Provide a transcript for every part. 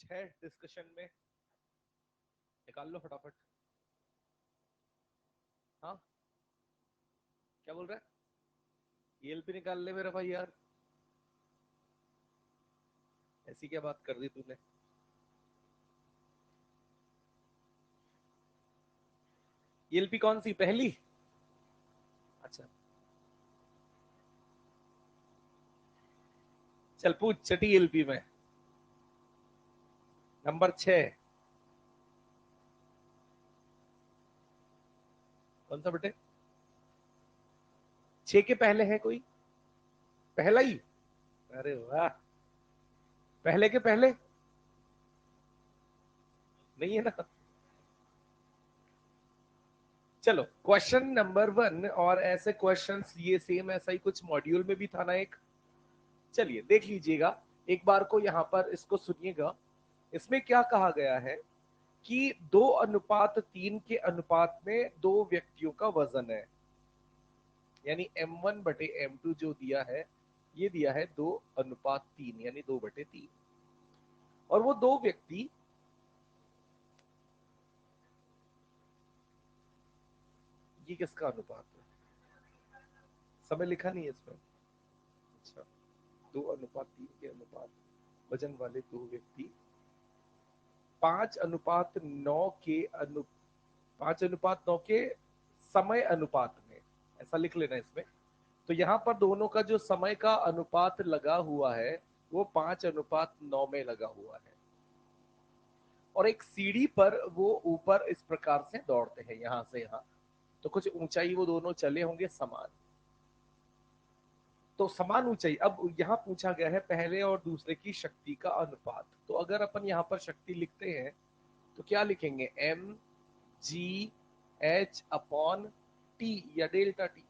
कुछ है डिस्कशन में? निकाल लो फटाफट। हाँ, क्या बोल रहा है? ईएलपी निकाल ले मेरा भाई यार। ऐसी क्या बात कर दी तूने? ईएलपी कौन सी, पहली? अच्छा, चल पूछ छठी ईएलपी में। नंबर 6। कौन सा बेटे? 6 के पहले है कोई? पहला ही? अरे वाह, पहले के पहले नहीं है ना। चलो क्वेश्चन नंबर 1, और ऐसे क्वेश्चंस ये सेम ऐसा ही कुछ मॉड्यूल में भी था ना एक। चलिए देख लीजिएगा एक बार को, यहाँ पर इसको सुनिएगा। इसमें क्या कहा गया है कि 2:3 के अनुपात में दो व्यक्तियों का वजन है, यानी M1/M2 जो दिया है, ये दिया है 2:3 यानी 2/3। और वो दो व्यक्ति, ये किसका अनुपात है? समय लिखा नहीं है इसमें। अच्छा, 2:3 के अनुपात वजन वाले दो व्यक्ति 5:9 के 5:9 के समय अनुपात में, ऐसा लिख लेना इसमें। तो यहाँ पर दोनों का जो समय का अनुपात लगा हुआ है वो 5:9 में लगा हुआ है, और एक सीढ़ी पर वो ऊपर इस प्रकार से दौड़ते हैं यहां से यहां। तो कुछ ऊंचाई वो दोनों चले होंगे समान। तो समान ऊंचाई, अब यहाँ पूछा गया है पहले और दूसरे की शक्ति का अनुपात। तो अगर अपन यहाँ पर शक्ति लिखते हैं तो क्या लिखेंगे? mgh/t या डेल्टा टी।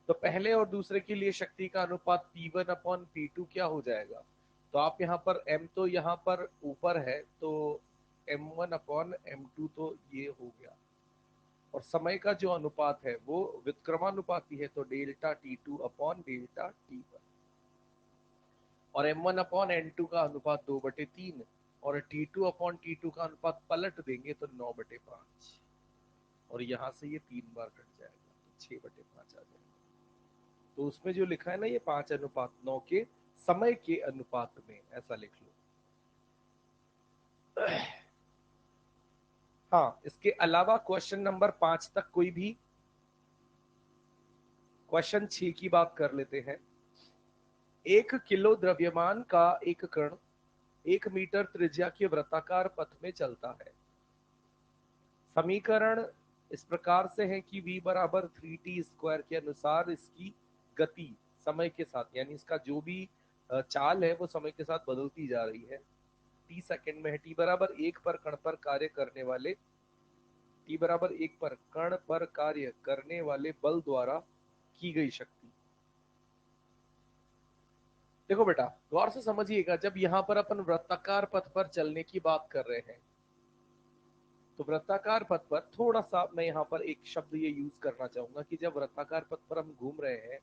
तो पहले और दूसरे के लिए शक्ति का अनुपात P1/P2 क्या हो जाएगा? तो आप यहाँ पर m तो यहाँ पर ऊपर है, तो M1/M2 तो ये हो गया। और समय का जो अनुपात है वो व्युत्क्रमानुपाती है, तो ΔT2/ΔT1। और M1/N2 का अनुपात 2/3, और T2/T2 का अनुपात पलट देंगे तो 9/5। और यहां से ये 3 बार कट जाएगा तो 6/5 आ जाएगा। तो उसमें जो लिखा है ना ये 5:9 के समय के अनुपात में, ऐसा लिख लो। हाँ, इसके अलावा क्वेश्चन नंबर 5 तक कोई भी? क्वेश्चन 6 की बात कर लेते हैं। 1 किलो द्रव्यमान का एक कण 1 मीटर त्रिज्या के वृत्ताकार पथ में चलता है। समीकरण इस प्रकार से है कि v = 3t² के अनुसार इसकी गति समय के साथ, यानी इसका जो भी चाल है वो समय के साथ बदलती जा रही है। t सेकंड में है। t=1 पर कण पर कार्य करने वाले t=1 पर कण पर कार्य करने वाले बल द्वारा की गई शक्ति। देखो बेटा गौर से समझिएगा, जब यहाँ पर अपन वृत्ताकार पथ पर चलने की बात कर रहे हैं, तो वृत्ताकार पथ पर थोड़ा सा मैं यहाँ पर एक शब्द ये यूज करना चाहूंगा कि जब वृत्ताकार पथ पर हम घूम रहे हैं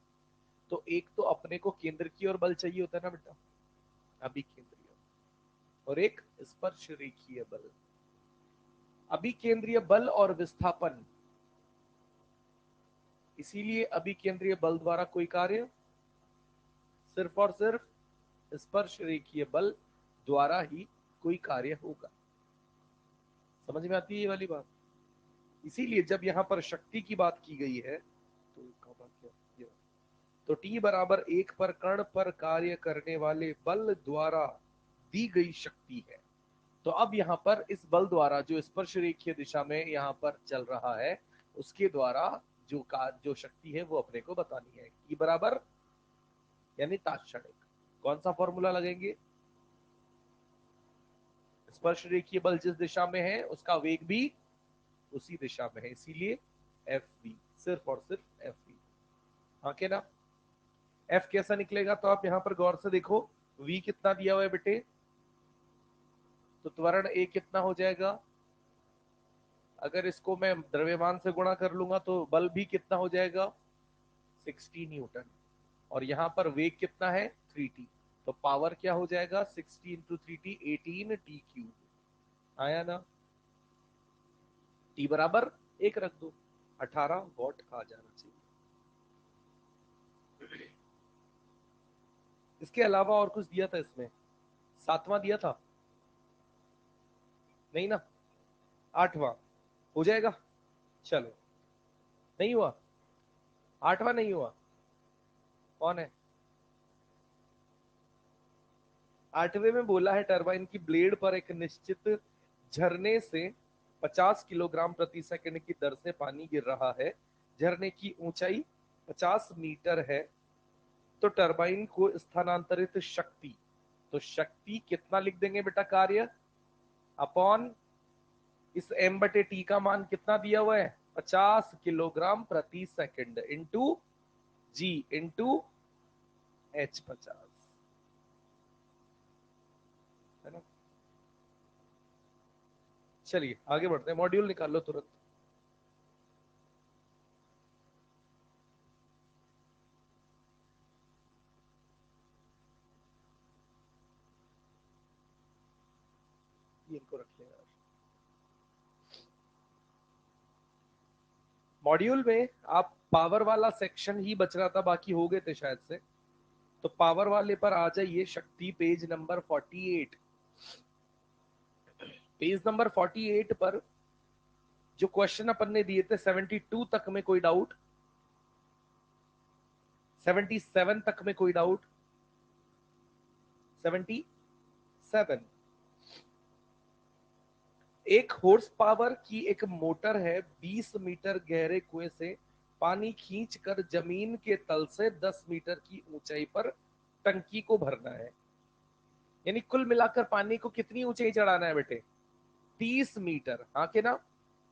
तो एक तो अपने को केंद्र की ओर बल चाहिए होता है ना बेटा, अभिकेंद्रीय, और एक स्पर्श रेखीय बल। अभिकेंद्रीय बल और विस्थापन, इसीलिए अभिकेंद्रीय बल द्वारा कोई कार्य सिर्फ और सिर्फ स्पर्श रेखीय बल द्वारा ही कोई कार्य होगा। समझ में आती है ये वाली बात? इसीलिए जब यहाँ पर शक्ति की बात की गई है तो क्या, तो T=1 पर कण पर कार्य करने वाले बल द्वारा दी गई शक्ति है। तो अब यहाँ पर इस बल द्वारा जो स्पर्श रेखीय दिशा में यहाँ पर चल रहा है, उसके द्वारा जो शक्ति है वो अपने को बतानी है। E बराबर यानी तात्क्षणिक, कौन सा फॉर्मूला लगेंगे? स्पर्श रेखीय बल जिस दिशा में है उसका वेग भी उसी दिशा में है, इसीलिए Fv, सिर्फ और सिर्फ Fv। हाँ के ना? F कैसा निकलेगा? तो आप यहाँ पर गौर से देखो, V कितना दिया हुआ है बेटे, तो त्वरण A कितना हो जाएगा? अगर इसको मैं द्रव्यमान से गुणा कर लूंगा तो बल भी कितना हो जाएगा? 60 न्यूटन। और यहाँ पर वेग कितना है? 3t। तो पावर क्या हो जाएगा 60 इंटू 3t 18t³ आया ना। टी बराबर 1 रख दो, 18 वॉट आ जाना चाहिए। इसके अलावा और कुछ दिया था इसमें, 7वां दिया था नहीं ना, 8वां हो जाएगा। चलो नहीं हुआ, 8वां नहीं हुआ, कौन है? 8वें में बोला है टरबाइन की ब्लेड पर एक निश्चित झरने से 50 किलोग्राम प्रति सेकंड की दर से पानी गिर रहा है। झरने की ऊंचाई 50 मीटर है। तो टरबाइन को स्थानांतरित शक्ति, तो शक्ति कितना लिख देंगे बेटा, कार्य अपॉन इस m बटे टी का मान कितना दिया हुआ है 50 किलोग्राम प्रति सेकंड इंटू जी इंटू एच 50, है ना। चलिए आगे बढ़ते हैं, मॉड्यूल निकाल लो तुरंत। इनको रख लें यार। मॉड्यूल में आप पावर वाला सेक्शन ही बच रहा था, बाकी हो गए थे शायद से। तो पावर वाले पर आ जाइए, शक्ति पेज नंबर 48। पेज नंबर 48 पर जो क्वेश्चन अपन ने दिए थे 72 तक में कोई डाउट, 77 तक में कोई डाउट, 77। एक हॉर्स पावर की एक मोटर है, 20 मीटर गहरे कुएं से पानी खींचकर जमीन के तल से 10 मीटर की ऊंचाई पर टंकी को भरना है। यानी कुल मिलाकर पानी को कितनी ऊंचाई चढ़ाना है बेटे, 30 मीटर, हाँ के ना।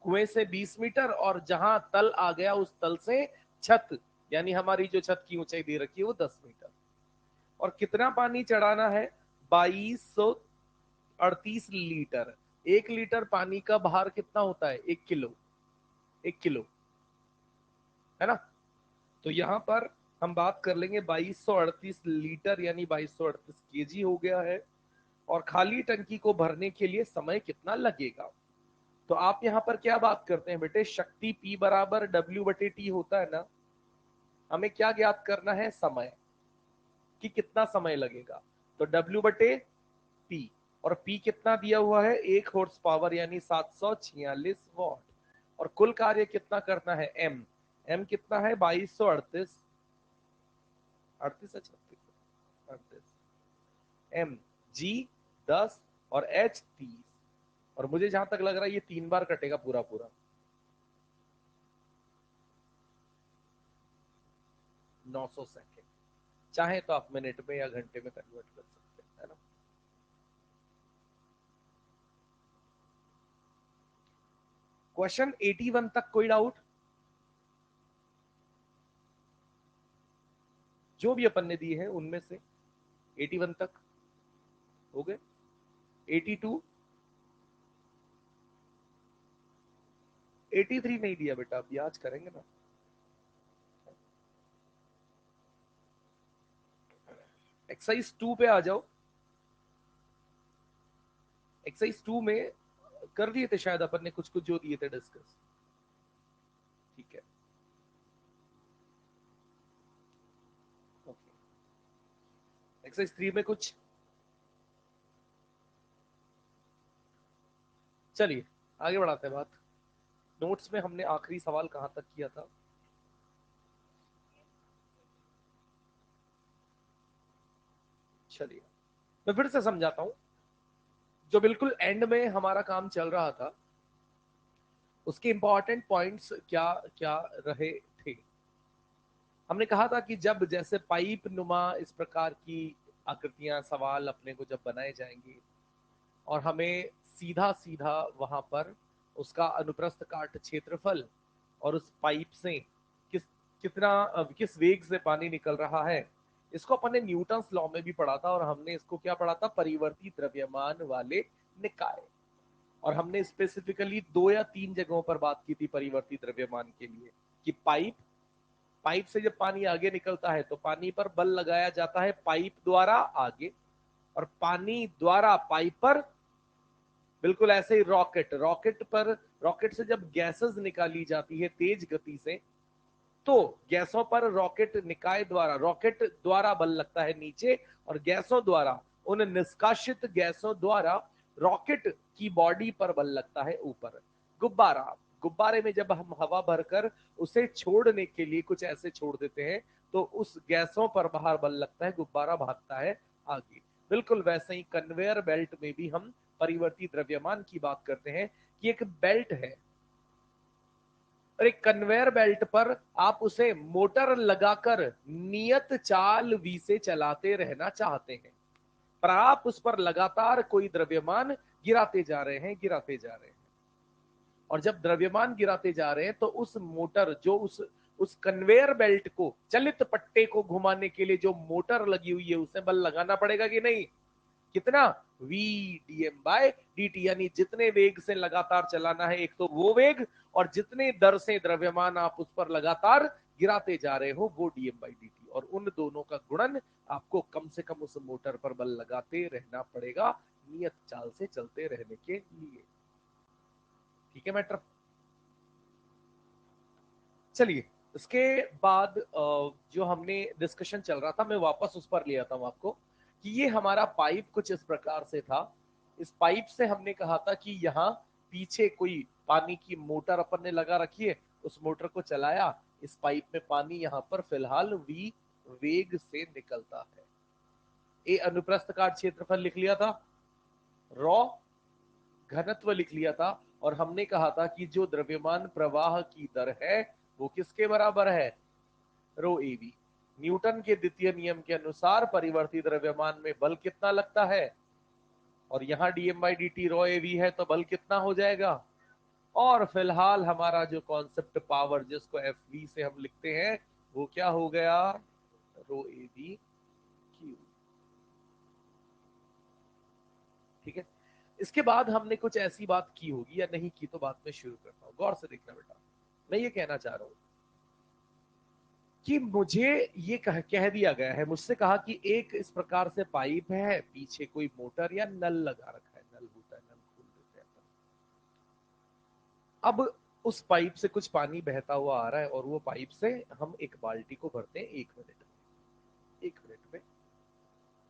कुएं से 20 मीटर और जहां तल आ गया उस तल से छत, यानी हमारी जो छत की ऊंचाई दे रखी है वो 10 मीटर। और कितना पानी चढ़ाना है, 2238 लीटर। 1 लीटर पानी का भार कितना होता है, 1 किलो, 1 किलो, है ना। तो यहां पर हम बात कर लेंगे 2238 लीटर यानी 2238 केजी हो गया है। और खाली टंकी को भरने के लिए समय कितना लगेगा। तो आप यहां पर क्या बात करते हैं बेटे, शक्ति P बराबर W बटे टी होता है ना। हमें क्या ज्ञात करना है, समय, कि कितना समय लगेगा। तो W बटे P, और P कितना दिया हुआ है, 1 हॉर्स पावर यानी 746 वॉट। और कुल कार्य कितना करना है, M, M कितना है 2238, 38 है 36, 38, M G 10 और H 30। और मुझे जहां तक लग रहा है ये 3 बार कटेगा पूरा पूरा, 900 सेकेंड। चाहे तो आप मिनट में या घंटे में कन्वर्ट कर सकते हैं, है ना। क्वेश्चन 81 तक कोई डाउट, जो भी अपन ने दिए हैं उनमें से 81 तक हो गए। 82, 83 नहीं दिया बेटा, अब याद करेंगे ना। एक्सरसाइज 2 पे आ जाओ। एक्सरसाइज 2 में कर दिए थे शायद अपन ने कुछ कुछ जो दिए थे डिस्कस, ठीक है। ओके, एक्सरसाइज 3 में कुछ, चलिए आगे बढ़ाते हैं बात। नोट्स में हमने आखिरी सवाल कहां तक किया था, चलिए मैं फिर से समझाता हूं। जो बिल्कुल एंड में हमारा काम चल रहा था उसके इंपॉर्टेंट पॉइंट्स क्या क्या रहे थे। हमने कहा था कि जब जैसे पाइप नुमा इस प्रकार की आकृतियां सवाल अपने को जब बनाए जाएंगे और हमें सीधा सीधा वहां पर उसका अनुप्रस्थ काट क्षेत्रफल और उस पाइप से किस किस वेग से पानी निकल रहा है, इसको अपन ने न्यूटन्स लॉ में भी पढ़ा था। और हमने इसको क्या पढ़ा था, परिवर्ती द्रव्यमान वाले निकाय। और हमने स्पेसिफिकली 2 या 3 जगहों पर बात की थी परिवर्ती द्रव्यमान के लिए, कि पाइप पाइप से जब पानी आगे निकलता है तो पानी पर बल लगाया जाता है पाइप द्वारा आगे, और पानी द्वारा पाइप पर, बिल्कुल ऐसे ही रॉकेट से जब गैसेस निकाली जाती है तेज गति से, तो गैसों पर रॉकेट द्वारा बल लगता है नीचे, और गैसों द्वारा, उन निष्कासित गैसों द्वारा रॉकेट की बॉडी पर बल लगता है ऊपर। गुब्बारे में जब हम हवा भरकर उसे छोड़ने के लिए कुछ ऐसे छोड़ देते हैं तो उस गैसों पर बाहर बल लगता है, गुब्बारा भागता है आगे। बिल्कुल वैसे ही कन्वेयर बेल्ट में भी हम परिवर्ती द्रव्यमान की बात करते हैं कि एक बेल्ट है, और एक कन्वेयर बेल्ट पर आप उसे मोटर लगाकर नियत चाल v से चलाते रहना चाहते हैं, पर आप उस पर लगातार कोई द्रव्यमान गिराते जा रहे हैं, और जब द्रव्यमान गिराते जा रहे हैं तो उस मोटर जो उस कन्वेयर बेल्ट को, चलित पट्टे को घुमाने के लिए जो मोटर लगी हुई है, उसे बल लगाना पड़ेगा कि नहीं? कितना? v dm बाय dt, यानी जितने वेग से लगातार चलाना है, एक तो वो वेग, और जितने दर से द्रव्यमान आप उस पर लगातार गिराते जा रहे हो वो dm बाई dt, और उन दोनों का गुणन आपको कम से कम उस मोटर पर बल लगाते रहना पड़ेगा नियत चाल से चलते रहने के लिए। ठीक है मैटर? चलिए, इसके बाद जो हमने डिस्कशन चल रहा था, मैं वापस उस पर ले आता हूं आपको, कि ये हमारा पाइप कुछ इस प्रकार से था। इस पाइप से हमने कहा था कि यहाँ पीछे कोई पानी की मोटर अपन ने लगा रखी है, उस मोटर को चलाया, इस पाइप में पानी यहाँ पर फिलहाल v वेग से निकलता है। ए अनुप्रस्थ काट क्षेत्रफल लिख लिया था, रॉ घनत्व लिख लिया था, और हमने कहा था कि जो द्रव्यमान प्रवाह की दर है वो किसके बराबर है? रो ए बी। न्यूटन के द्वितीय नियम के अनुसार परिवर्ती द्रव्यमान में बल कितना लगता है, और यहां dm by D t rho A v है, तो बल कितना हो जाएगा? और फिलहाल हमारा जो कॉन्सेप्ट पावर जिसको एफ वी से हम लिखते हैं वो क्या हो गया? रो ए बी क्यू। ठीक है, इसके बाद हमने कुछ ऐसी बात की होगी या नहीं की, तो बात में शुरू करता हूं, गौर से देखना बेटा। मैं ये कहना चाह रहा हूं कि मुझे ये कह दिया गया है, मुझसे कहा कि एक इस प्रकार से पाइप है, पीछे कोई मोटर या नल लगा रखा है, नल होता है, नल खोल देते हैं अपन। अब उस पाइप से कुछ पानी बहता हुआ आ रहा है, और वो पाइप से हम एक बाल्टी को भरते हैं 1 मिनट में। 1 मिनट में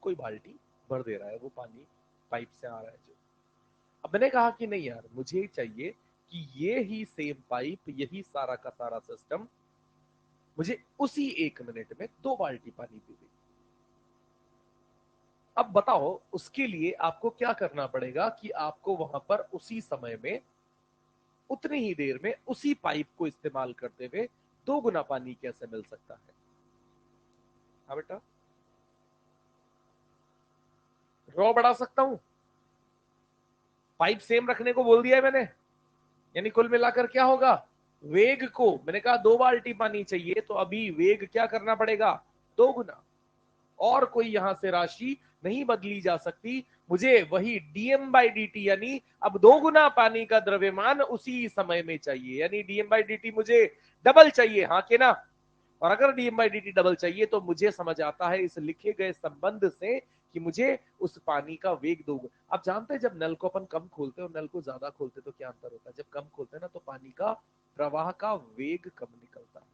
कोई बाल्टी भर दे रहा है, वो पानी पाइप से आ रहा है जो। अब मैंने कहा कि नहीं यार, मुझे चाहिए कि ये ही सेम पाइप, यही सारा का सारा सिस्टम मुझे उसी 1 मिनट में 2 बाल्टी पानी दे दे। अब बताओ, उसके लिए आपको क्या करना पड़ेगा कि आपको वहां पर उसी समय में, उतनी ही देर में, उसी पाइप को इस्तेमाल करते हुए 2 गुना पानी कैसे मिल सकता है? हाँ बेटा, रॉ बढ़ा सकता हूं, पाइप सेम रखने को बोल दिया है मैंने, यानी कुल मिलाकर क्या होगा? वेग को मैंने कहा 2 बाल्टी पानी चाहिए, तो अभी वेग क्या करना पड़ेगा? 2 गुना। और कोई यहां से राशि नहीं बदली जा सकती, मुझे वही डीएम बाई डी टी, यानी अब 2 गुना पानी का द्रव्यमान उसी समय में चाहिए, यानी डीएम बाई डी टी मुझे डबल चाहिए, हाँ के ना? और अगर DM by D T double चाहिए तो मुझे समझ आता है इस लिखे गए संबंध से कि मुझे उस पानी का वेग 2 गुना। आप जानते हैं जब नल को अपन कम खोलते हैं और नल को ज्यादा खोलते हैं तो क्या अंतर होता है? जब कम खोलते हैं ना तो पानी का प्रवाह का वेग कम निकलता है,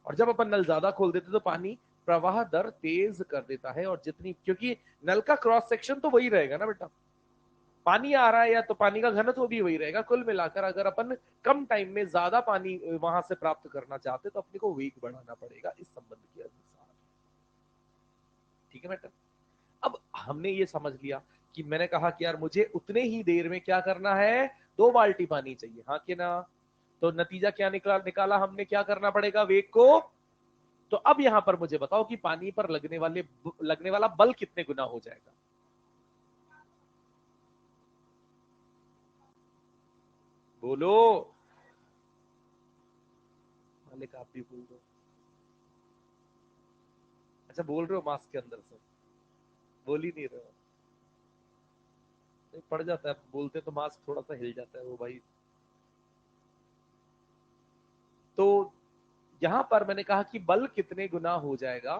और जब अपन नल ज्यादा खोल देते तो पानी प्रवाह दर तेज कर देता है। और जितनी, क्योंकि नल का क्रॉस सेक्शन तो वही रहेगा ना बेटा, पानी आ रहा है या तो पानी का घनत्व भी वही रहेगा। कुल मिलाकर अगर अपन कम टाइम में ज्यादा पानी वहां से प्राप्त करना चाहते तो अपने को वेग बढ़ाना पड़ेगा इस संबंध के अनुसार। ठीक है बेटा? अब हमने ये समझ लिया कि मैंने कहा कि यार मुझे उतने ही देर में क्या करना है? 2 बाल्टी पानी चाहिए, हाँ कि ना? तो नतीजा क्या निकाला हमने, क्या करना पड़ेगा वेग को? तो अब यहां पर मुझे बताओ कि पानी पर लगने वाला बल कितने गुना हो जाएगा? बोलो मालिक, आप भी बोल दो। अच्छा, बोल रहे हो मास्क के अंदर से, बोल ही नहीं रहे हो? नहीं, पड़ जाता है बोलते तो मास्क थोड़ा सा हिल जाता है वो भाई। तो यहां पर मैंने कहा कि बल कितने गुना हो जाएगा,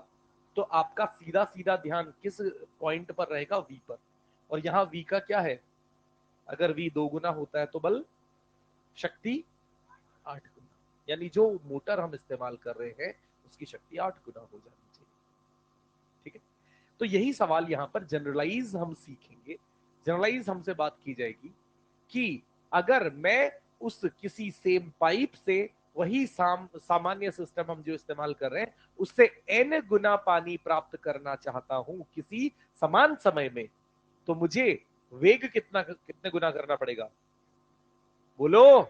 तो आपका सीधा सीधा ध्यान किस पॉइंट पर रहेगा, वी पर। और यहां वी का क्या है, अगर वी 2 गुना होता है तो बल शक्ति 8 गुना, यानी जो मोटर हम इस्तेमाल कर रहे हैं उसकी शक्ति 8 गुना हो जानी चाहिए। ठीक है, तो यही सवाल यहां पर जनरलाइज हम सीखेंगे। जनरलाइज हमसे बात की जाएगी कि अगर मैं उस किसी सेम पाइप से वही सामान्य सिस्टम हम जो इस्तेमाल कर रहे हैं उससे n गुना पानी प्राप्त करना चाहता हूं किसी समान समय में, तो मुझे वेग कितने गुना करना पड़ेगा, बोलो।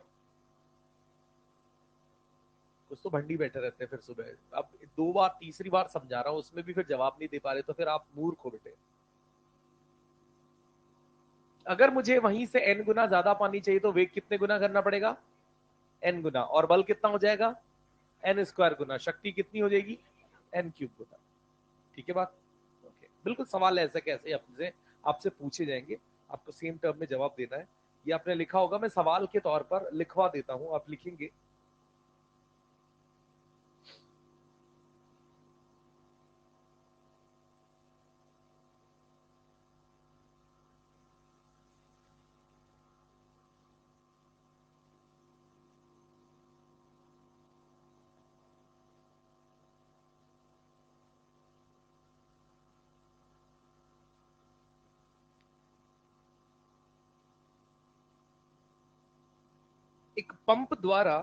कुछ तो भंडी बैठे रहते हैं फिर सुबह। अब 2 बार तीसरी बार समझा रहा हूं, उसमें भी फिर जवाब नहीं दे पा रहे, तो फिर आप मूर्ख हो बेटे। अगर मुझे वहीं से n गुना ज्यादा पानी चाहिए तो वेग कितने गुना करना पड़ेगा, n गुना, और बल कितना हो जाएगा, n स्क्वायर गुना, शक्ति कितनी हो जाएगी, n क्यूब गुना। ठीक है बात, ओके। बिल्कुल सवाल ऐसे कैसे आपसे आपसे पूछे जाएंगे, आपको सेम टर्म में जवाब देना है। ये आपने लिखा होगा, मैं सवाल के तौर पर लिखवा देता हूं, आप लिखेंगे। एक पंप द्वारा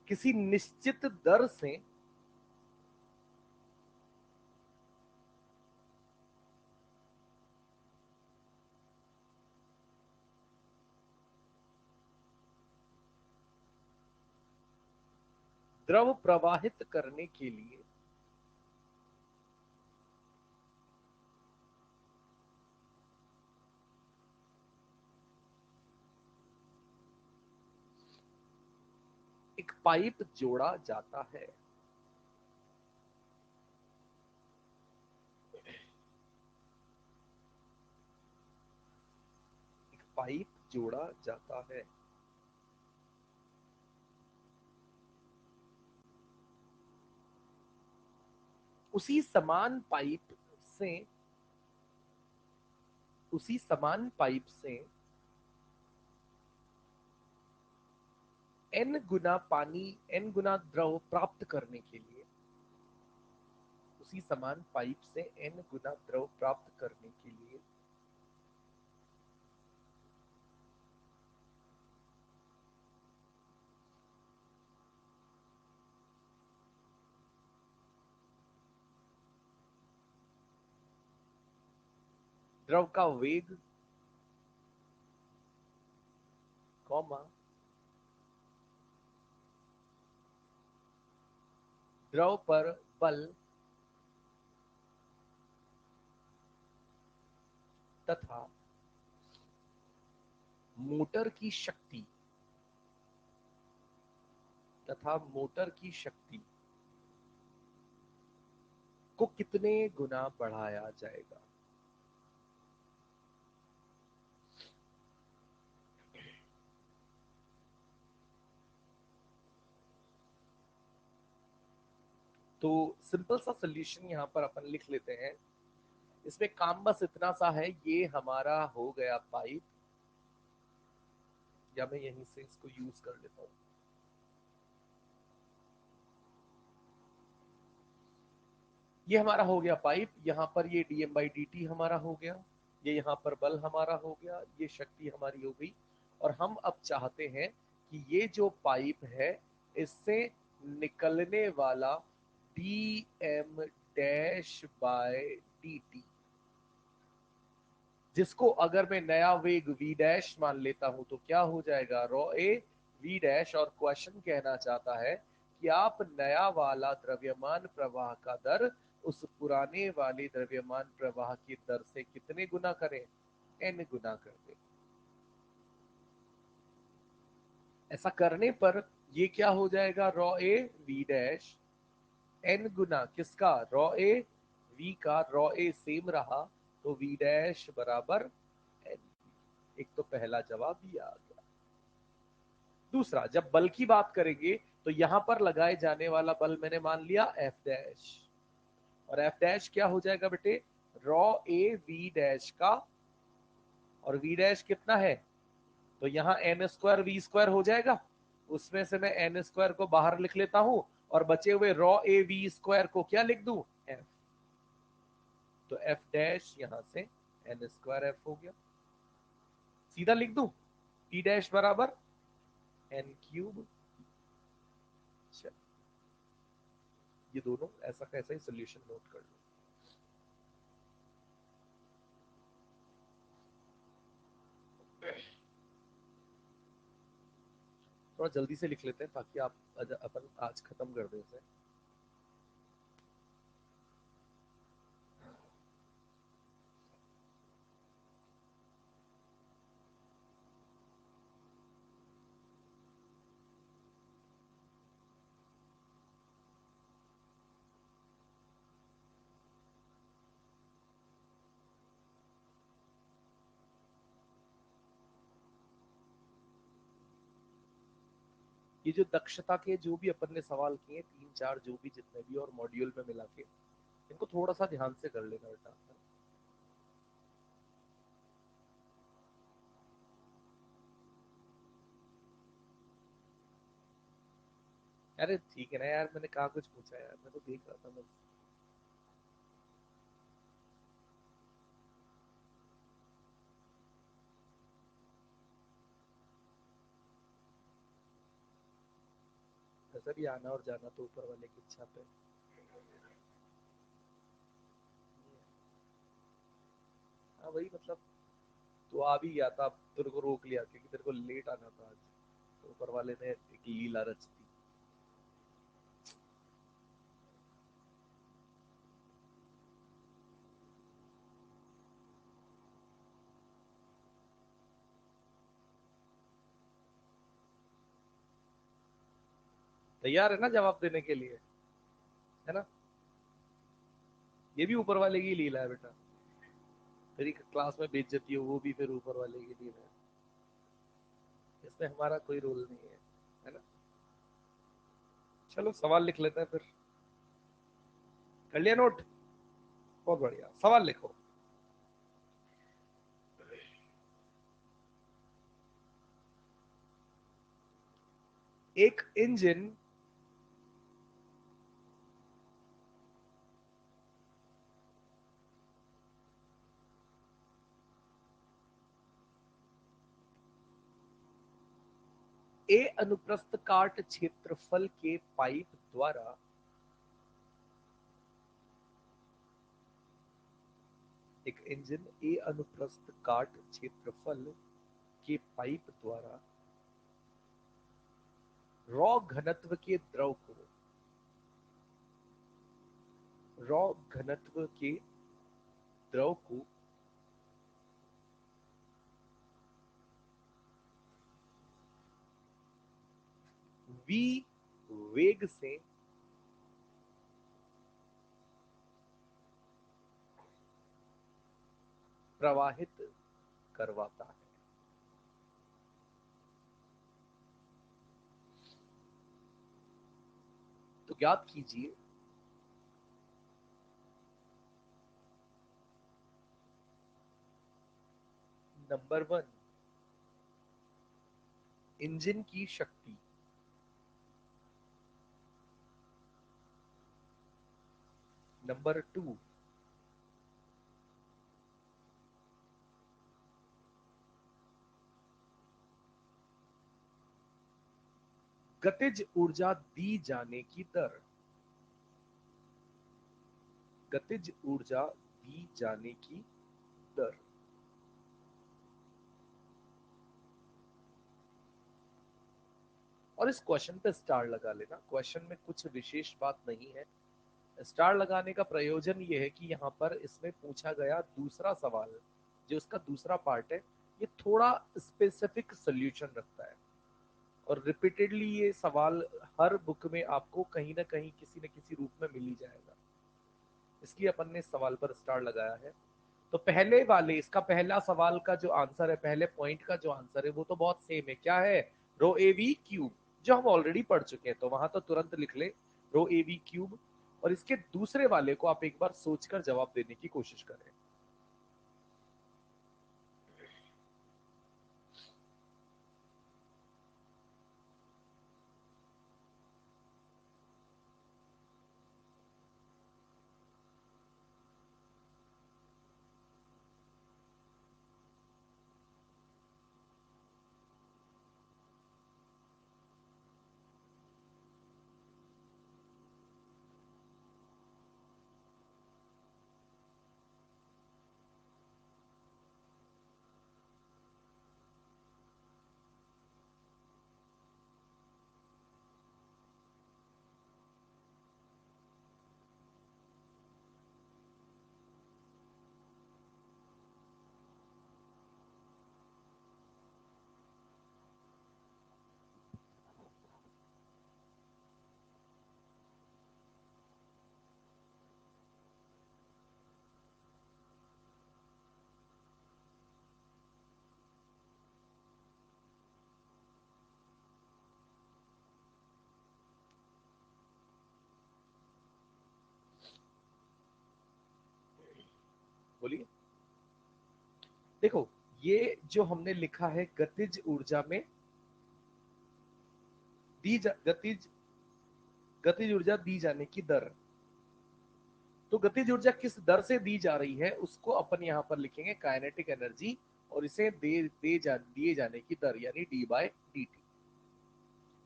किसी निश्चित दर से द्रव प्रवाहित करने के लिए एक पाइप जोड़ा जाता है। एक पाइप जोड़ा जाता है। उसी समान पाइप से उसी समान पाइप से n गुना पानी, n गुना द्रव प्राप्त करने के लिए, उसी समान पाइप से n गुना द्रव प्राप्त करने के लिए द्रव का वेग, कॉमा, द्रव पर बल तथा मोटर की शक्ति को कितने गुना बढ़ाया जाएगा। तो सिंपल सा सोल्यूशन यहां पर अपन लिख लेते हैं। इसमें काम बस इतना सा है, ये हमारा हो गया पाइप, या मैं यहीं से इसको यूज कर लेता हूं। ये हमारा हो गया पाइप, यहाँ पर ये dm/dt हमारा हो गया, ये यहाँ पर बल हमारा हो गया, ये शक्ति हमारी हो गई। और हम अब चाहते हैं कि ये जो पाइप है इससे निकलने वाला dm-dt, जिसको अगर मैं नया वेग v डैश मान लेता हूं तो क्या हो जाएगा, रो ए v डैश। और क्वेश्चन कहना चाहता है कि आप नया वाला द्रव्यमान प्रवाह का दर उस पुराने वाले द्रव्यमान प्रवाह की दर से कितने गुना करें, n गुना कर दें। ऐसा करने पर ये क्या हो जाएगा, rho A V dash N गुना किसका, रॉ ए वी का, रॉ ए सेम रहा तो वी डैश बराबर एन। एक तो पहला जवाब ये आ गया। दूसरा, जब बल की बात करेंगे तो यहां पर लगाए जाने वाला बल मैंने मान लिया एफ डैश, और एफ डैश क्या हो जाएगा बेटे, रॉ ए वी डैश का, और वी डैश कितना है, तो यहाँ एन स्क्वायर वी स्क्वायर हो जाएगा, उसमें से मैं एन स्क्वायर को बाहर लिख लेता हूं और बचे हुए रॉ ए वी स्क्वायर को क्या लिख दूं, एफ। तो एफ डैश यहां से एन स्क्वायर एफ हो गया, सीधा लिख दूं पी डैश बराबर एन क्यूब। ये दोनों ऐसा कैसा ही सोल्यूशन नोट कर लो। थोड़ा जल्दी से लिख लेते हैं ताकि आप अपन आज खत्म कर दें इसे। ये जो दक्षता के जो भी अपन ने सवाल किए, तीन चार जो भी जितने भी और मॉड्यूल में मिला के, इनको थोड़ा सा ध्यान से कर लेना बेटा। अरे ठीक है ना यार, मैंने कहा कुछ पूछा यार, मैं तो देख रहा था बस। वैसे भी आना और जाना तो ऊपर वाले की इच्छा पे। हाँ वही मतलब, तो आ भी गया था, तेरे को रोक लिया क्योंकि तेरे को लेट आना था आज, तो ऊपर वाले ने एक लीला रच दी। तैयार है ना जवाब देने के लिए, है ना। ये भी ऊपर वाले की लीला है बेटा, तेरी क्लास में बेइज्जती हो वो भी फिर ऊपर वाले की लीला है, इसमें हमारा कोई रोल नहीं है ना। चलो सवाल लिख लेते हैं फिर। कर लिया नोट, बहुत बढ़िया, सवाल लिखो। एक इंजन ए अनुप्रस्थ काट क्षेत्रफल के पाइप द्वारा, एक इंजन ए अनुप्रस्थ काट क्षेत्रफल के पाइप द्वारा रॉ घनत्व के द्रव को, रॉ घनत्व के द्रव को वी वेग से प्रवाहित करवाता है। तो ज्ञात कीजिए नंबर वन, इंजन की शक्ति। नंबर टू, गतिज ऊर्जा दी जाने की दर, गतिज ऊर्जा दी जाने की दर। और इस क्वेश्चन पे स्टार लगा लेना, क्वेश्चन में कुछ विशेष बात नहीं है। स्टार लगाने का प्रयोजन ये है कि यहाँ पर इसमें पूछा गया दूसरा सवाल, जो इसका दूसरा पार्ट है, ये थोड़ा स्पेसिफिक सोल्यूशन रखता है। और रिपीटेडली ये सवाल हर बुक में आपको कहीं ना कहीं किसी न किसी रूप में मिल ही जाएगा, इसलिए अपन ने इस सवाल पर स्टार लगाया है। तो पहले वाले, इसका पहला सवाल का जो आंसर है, पहले पॉइंट का जो आंसर है, वो तो बहुत सेम है। क्या है? रो ए वी क्यूब, जो हम ऑलरेडी पढ़ चुके हैं, तो वहां तो तुरंत लिख ले रो ए वी क्यूब। और इसके दूसरे वाले को आप एक बार सोचकर जवाब देने की कोशिश करें। बोलिए। देखो, ये जो हमने लिखा है गतिज ऊर्जा में गतिज गतिज ऊर्जा दी जाने की दर, तो गतिज ऊर्जा किस दर से दी जा रही है उसको अपन यहाँ पर लिखेंगे काइनेटिक एनर्जी, और इसे दिए जाने की दर यानी डी बाय डी टी।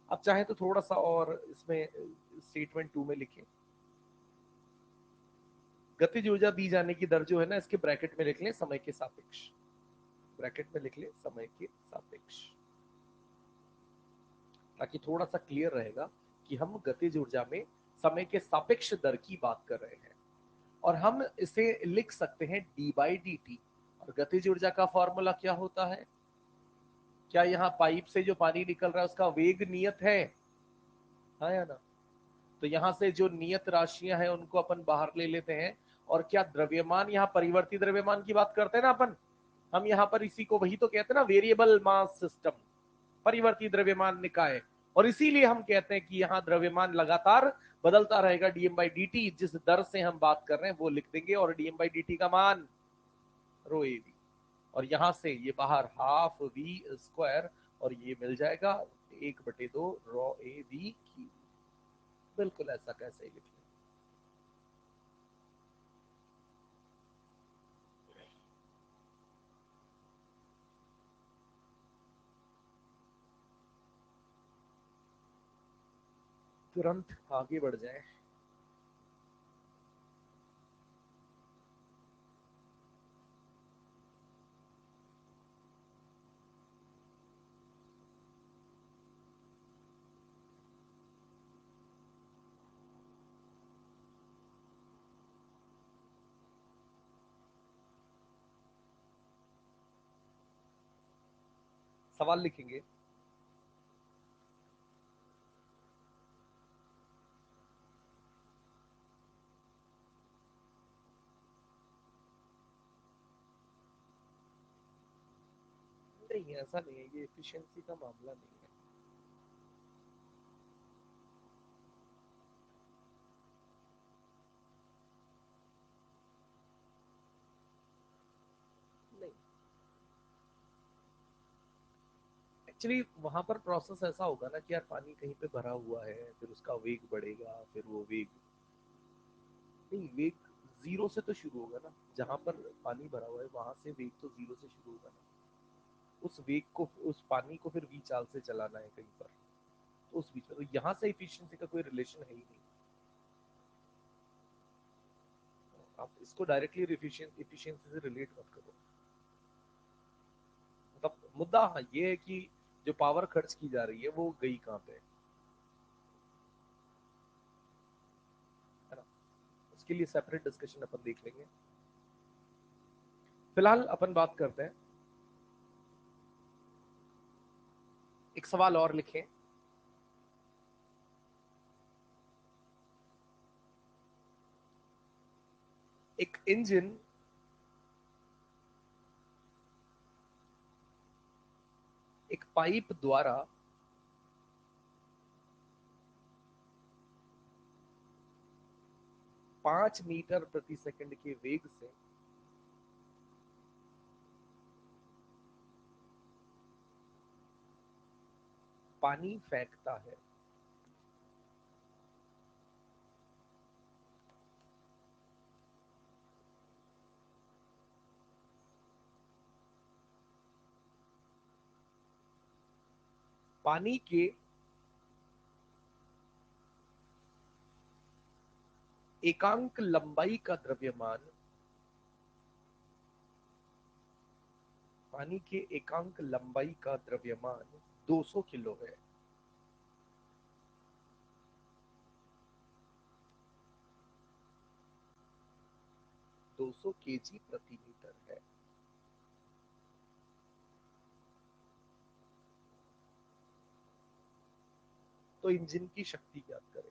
अब चाहे तो थोड़ा सा और इसमें स्टेटमेंट 2 में लिखें, गतिज ऊर्जा दी जाने की दर जो है ना, इसके ब्रैकेट में लिख लें समय के सापेक्ष, ब्रैकेट में लिख लें समय के सापेक्ष, ताकि थोड़ा सा क्लियर रहेगा कि हम गतिज ऊर्जा में समय के सापेक्ष दर की बात कर रहे हैं। और हम इसे लिख सकते हैं डी बाई डी टी। और गतिज ऊर्जा का फॉर्मूला क्या होता है? क्या यहाँ पाइप से जो पानी निकल रहा है उसका वेग नियत है? हाँ या ना? तो यहाँ से जो नियत राशियां हैं उनको अपन बाहर ले लेते हैं। और क्या द्रव्यमान, यहाँ परिवर्ती द्रव्यमान की बात करते हैं ना अपन, हम यहाँ पर इसी को वही तो कहते हैं ना, वेरिएबल मास सिस्टम, परिवर्ती द्रव्यमान निकाय। और इसीलिए हम कहते हैं कि यहाँ द्रव्यमान लगातार बदलता रहेगा डीएम बाई डी टी, जिस दर से हम बात कर रहे हैं वो लिख देंगे, और डीएम बाई डी टी का मान रो ए वी। और यहां से ये बाहर हाफ वी स्क्वायर, और ये मिल जाएगा 1/2 रॉ ए वी क्यू। बिल्कुल ऐसा कैसे ही लिख लें। तुरंत आगे बढ़ जाए। सवाल लिखेंगे। नहीं, ऐसा नहीं है, ये एफिशिएंसी का मामला नहीं है। नहीं, एक्चुअली वहां पर प्रोसेस ऐसा होगा ना कि यार पानी कहीं पे भरा हुआ है, फिर उसका वेग बढ़ेगा, फिर वो वेग, नहीं वेग जीरो से तो शुरू होगा ना, जहां पर पानी भरा हुआ है वहां से वेग तो जीरो से शुरू होगा ना। उस वेग को, उस पानी को फिर वी चाल से चलाना है कहीं पर, तो उस बीच में तो यहाँ से इफिशियंसी का कोई रिलेशन है ही नहीं। आप इसको डायरेक्टली इफिशियंसी से रिलेट मत करो। मतलब मुद्दा हाँ ये है कि जो पावर खर्च की जा रही है वो गई कहाँ पे, है ना? उसके लिए सेपरेट डिस्कशन अपन देख लेंगे। फिलहाल अपन बात करते हैं एक सवाल और लिखें। एक इंजन एक पाइप द्वारा 5 मीटर प्रति सेकंड के वेग से पानी फेंकता है। पानी के एकांक लंबाई का द्रव्यमान, पानी के एकांक लंबाई का द्रव्यमान 200 किलो है। 200 केजी प्रति मीटर है। तो इंजन की शक्ति ज्ञात करें।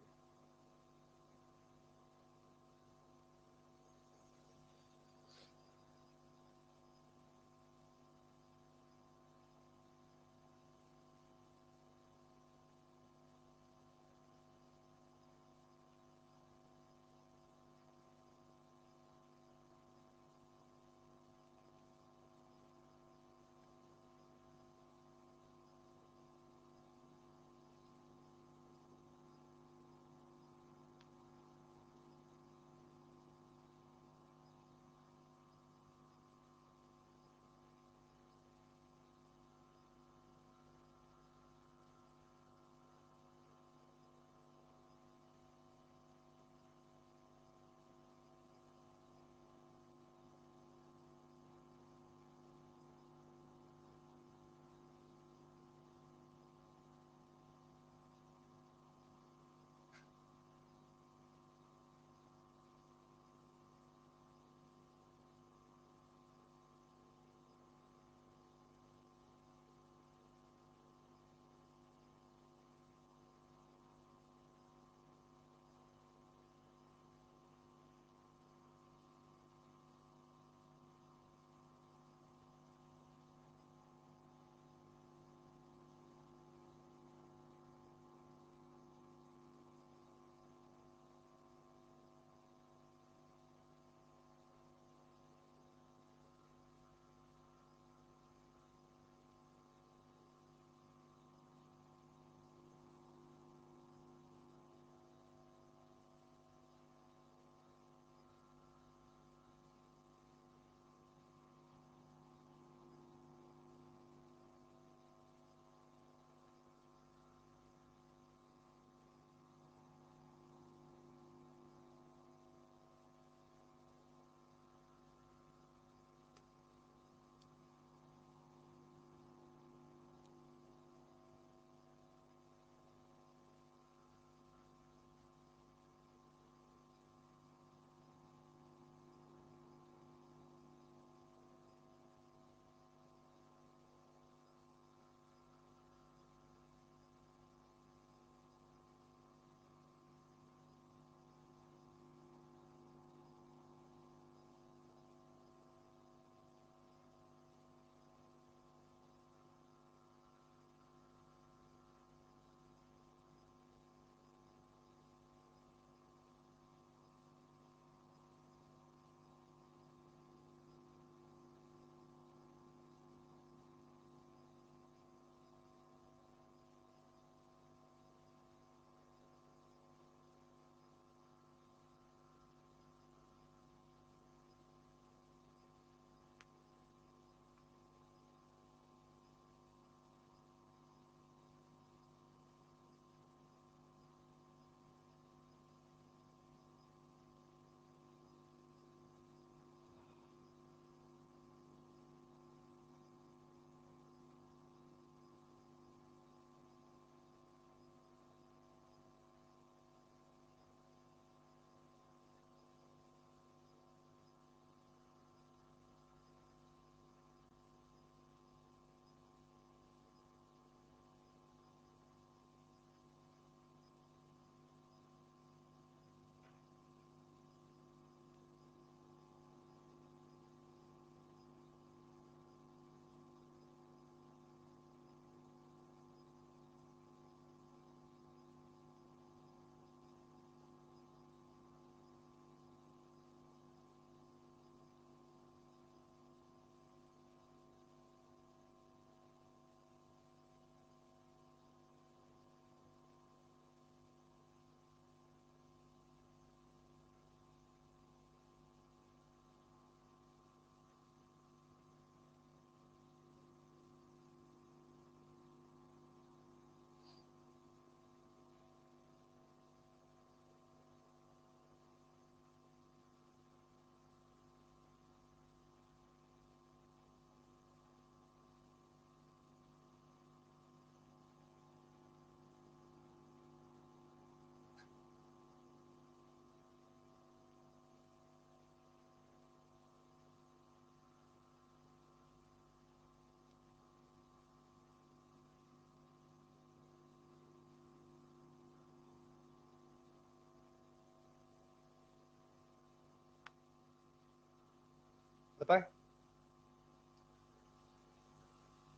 बताएं।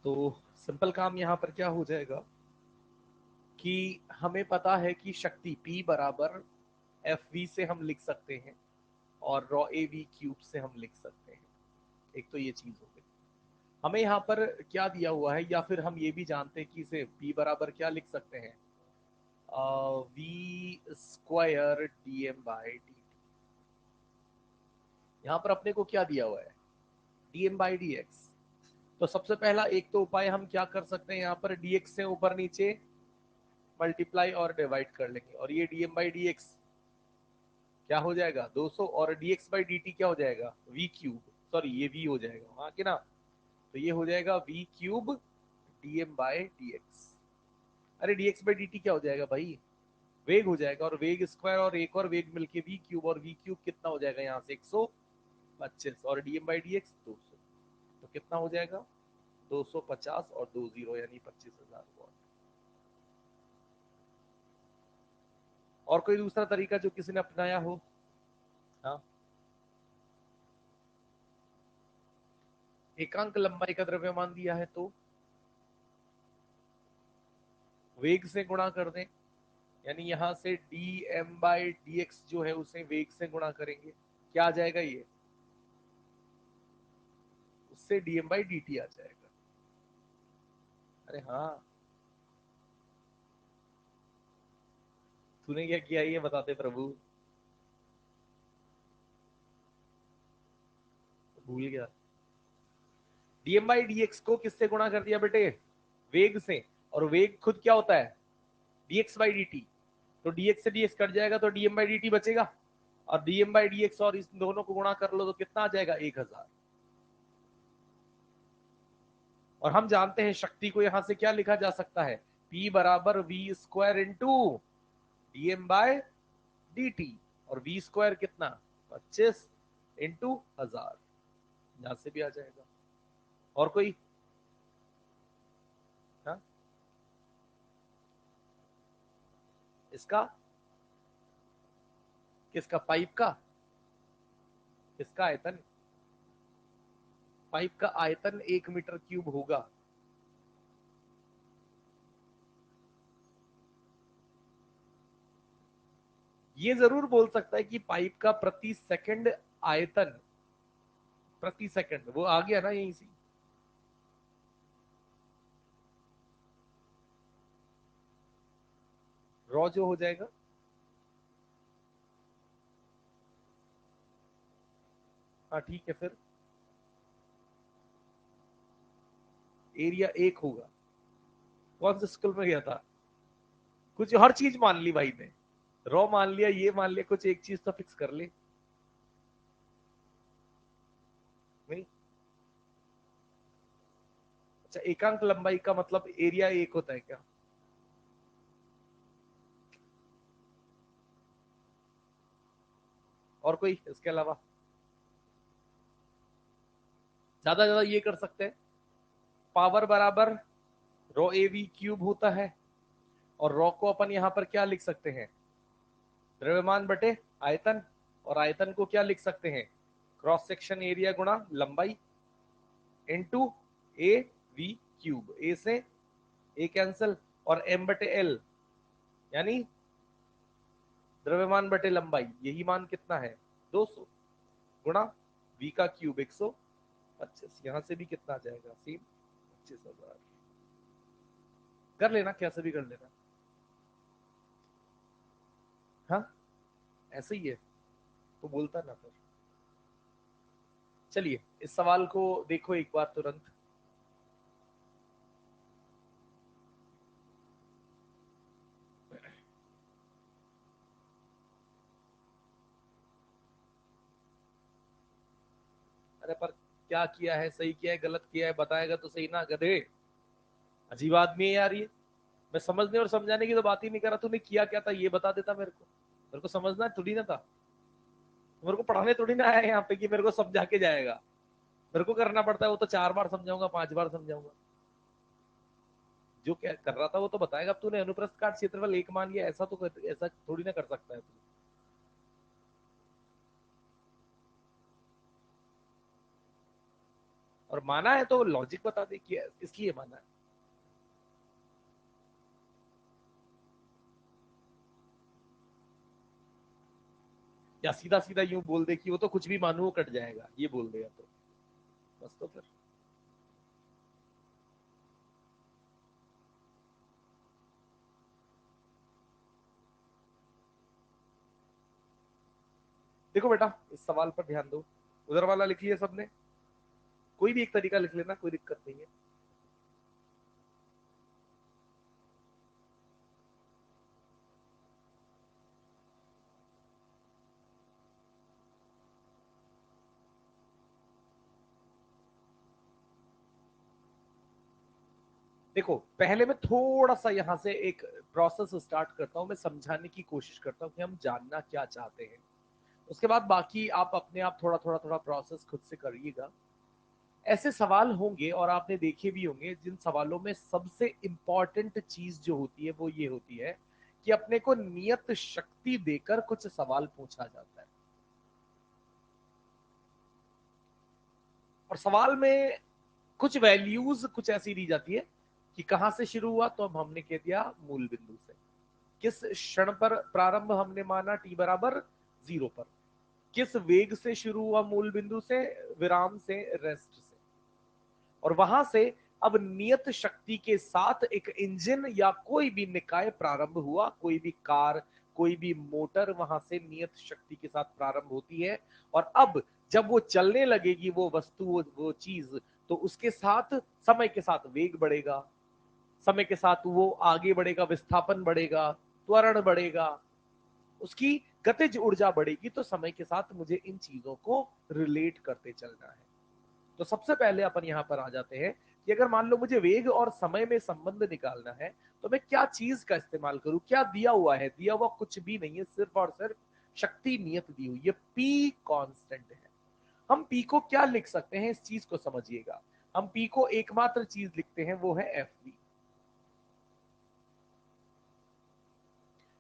तो सिंपल काम यहां पर क्या हो जाएगा कि हमें पता है कि शक्ति P बराबर एफ वी से हम लिख सकते हैं और रॉ ए वी क्यूब से हम लिख सकते हैं। एक तो ये चीज हो गई। हमें यहाँ पर क्या दिया हुआ है, या फिर हम ये भी जानते हैं कि इसे P बराबर क्या लिख सकते हैं, v square d M by D t. यहाँ पर अपने को क्या दिया हुआ है, d M by d x. तो सबसे पहला एक तो उपाय हम क्या कर सकते हैं, यहाँ पर dx से ऊपर नीचे मल्टीप्लाई और डिवाइड कर लेंगे, और ये dm बाई dx क्या हो जाएगा 200, और dx बाई dt क्या हो जाएगा v क्यूब, सॉरी ये v हो जाएगा हाँ कि ना। तो ये हो जाएगा v cube dm by dx। अरे dx बाई dt क्या हो जाएगा भाई, वेग हो जाएगा, और वेग स्क्वायर और एक और वेग मिलके v क्यूब, और v क्यूब कितना हो जाएगा यहाँ से 125, और dm बाई dx 200। तो कितना हो जाएगा 250 और 2 जीरो यानी 25,000 वॉट। और कोई दूसरा तरीका जो किसी ने अपनाया हो। हाँ, एकांक लंबाई का द्रव्यमान दिया है तो वेग से गुणा कर दें, यानी यहां से d M by d x जो है उसे वेग से गुणा करेंगे, क्या आ जाएगा ये, उससे D M by D T आ जाएगा। अरे हाँ, तूने क्या किया ये बताते प्रभु, भूल गया। D M by d x को किससे गुणा कर दिया बेटे, वेग से, और वेग खुद क्या होता है D x by D T. तो dx से dx कट जाएगा तो dm बाई dt बचेगा, और dm बाई dx और इस दोनों को गुणा कर लो तो कितना आ जाएगा 1000। और हम जानते हैं शक्ति को यहां से क्या लिखा जा सकता है, P बराबर v square into d m by d t, और वी स्क्वायर कितना 25 इंटू 1000, यहां से भी आ जाएगा। और कोई, हाँ इसका, किसका पाइप का, किसका आयतन, पाइप का आयतन 1 मीटर क्यूब होगा। ये जरूर बोल सकता है कि पाइप का प्रति सेकंड आयतन, प्रति सेकंड वो आ गया ना यहीं से, रॉ जो हो जाएगा, हाँ ठीक है, फिर एरिया 1 होगा। कौन से स्कूल में गया था, कुछ हर चीज मान ली भाई ने, रॉ मान लिया, ये मान लिया, कुछ एक चीज तो फिक्स कर ले। नहीं, अच्छा एकांक लंबाई का मतलब एरिया 1 होता है क्या, और कोई इसके अलावा, ज्यादा ज्यादा ये कर सकते हैं, पावर बराबर रॉ ए वी क्यूब होता है, और रॉ को अपन यहां पर क्या लिख सकते हैं, द्रव्यमान बटे आयतन, और आयतन को क्या लिख सकते हैं, क्रॉस सेक्शन एरिया गुणा लंबाई इंटू ए वी क्यूब, ए से ए कैंसल, और एम बटे एल यानी द्रव्यमान बटे लंबाई, यही मान कितना है 200 गुणा वी का क्यूब 125, यहां से भी कितना आ जाएगा सेम 25,000। कर लेना, कैसे भी कर लेना, हाँ ऐसे ही है तो बोलता ना फिर। चलिए इस सवाल को देखो एक बार तुरंत। अरे पर क्या किया है, सही किया है गलत किया है, बताएगा तो सही ना गधे, अजीब आदमी है यार ये। मैं समझने और समझाने की तो बात ही नहीं कर रहा, तूने किया क्या था ये बता देता मेरे को, मेरे को समझना थोड़ी ना था, मेरे को पढ़ाने थोड़ी ना आया यहाँ पे कि मेरे को समझा के जाएगा। मेरे को करना पड़ता है वो तो 4 बार समझाऊंगा, 5 बार समझाऊंगा, जो क्या कर रहा था वो तो बताएगा। अब तूने अनुप्रस्थ काट क्षेत्रफल 1 मान लिया, ऐसा तो ऐसा थोड़ी ना कर सकता है तू। और माना है तो लॉजिक बता दे कि इसलिए माना है। या सीधा सीधा यूं बोल दे कि वो तो कुछ भी मानू वो कट जाएगा, ये बोल देगा तो बस। तो फिर देखो बेटा, इस सवाल पर ध्यान दो। उधर वाला लिख लिया सबने? कोई भी एक तरीका लिख लेना, कोई दिक्कत नहीं है। देखो, पहले मैं थोड़ा सा यहां से एक प्रोसेस स्टार्ट करता हूं, मैं समझाने की कोशिश करता हूं कि हम जानना क्या चाहते हैं। उसके बाद बाकी आप अपने आप थोड़ा थोड़ा थोड़ा प्रोसेस खुद से करिएगा। ऐसे सवाल होंगे और आपने देखे भी होंगे, जिन सवालों में सबसे इंपॉर्टेंट चीज जो होती है वो ये होती है कि अपने को नियत शक्ति देकर कुछ सवाल पूछा जाता है। और सवाल में कुछ वैल्यूज कुछ ऐसी दी जाती है कि कहां से शुरू हुआ, तो अब हमने कह दिया मूल बिंदु से। किस क्षण पर प्रारंभ हमने माना, टी बराबर 0 पर। किस वेग से शुरू हुआ मूल बिंदु से, विराम से, रेस्ट से। और वहां से अब नियत शक्ति के साथ एक इंजन या कोई भी निकाय प्रारंभ हुआ, कोई भी कार, कोई भी मोटर वहां से नियत शक्ति के साथ प्रारंभ होती है। और अब जब वो चलने लगेगी, वो वस्तु, वो चीज, तो उसके साथ समय के साथ वेग बढ़ेगा, समय के साथ वो आगे बढ़ेगा, विस्थापन बढ़ेगा, त्वरण बढ़ेगा, उसकी गतिज ऊर्जा बढ़ेगी। तो समय के साथ मुझे इन चीजों को रिलेट करते चलना है। तो सबसे पहले अपन यहां पर आ जाते हैं कि अगर मान लो मुझे वेग और समय में संबंध निकालना है, तो मैं क्या चीज का इस्तेमाल करूं? क्या दिया हुआ है? दिया हुआ कुछ भी नहीं है, सिर्फ और सिर्फ शक्ति नियत दी हुई है, पी कांस्टेंट है। हम पी को क्या लिख सकते हैं, इस चीज को समझिएगा। हम पी को एकमात्र चीज लिखते हैं, वो है एफ वी।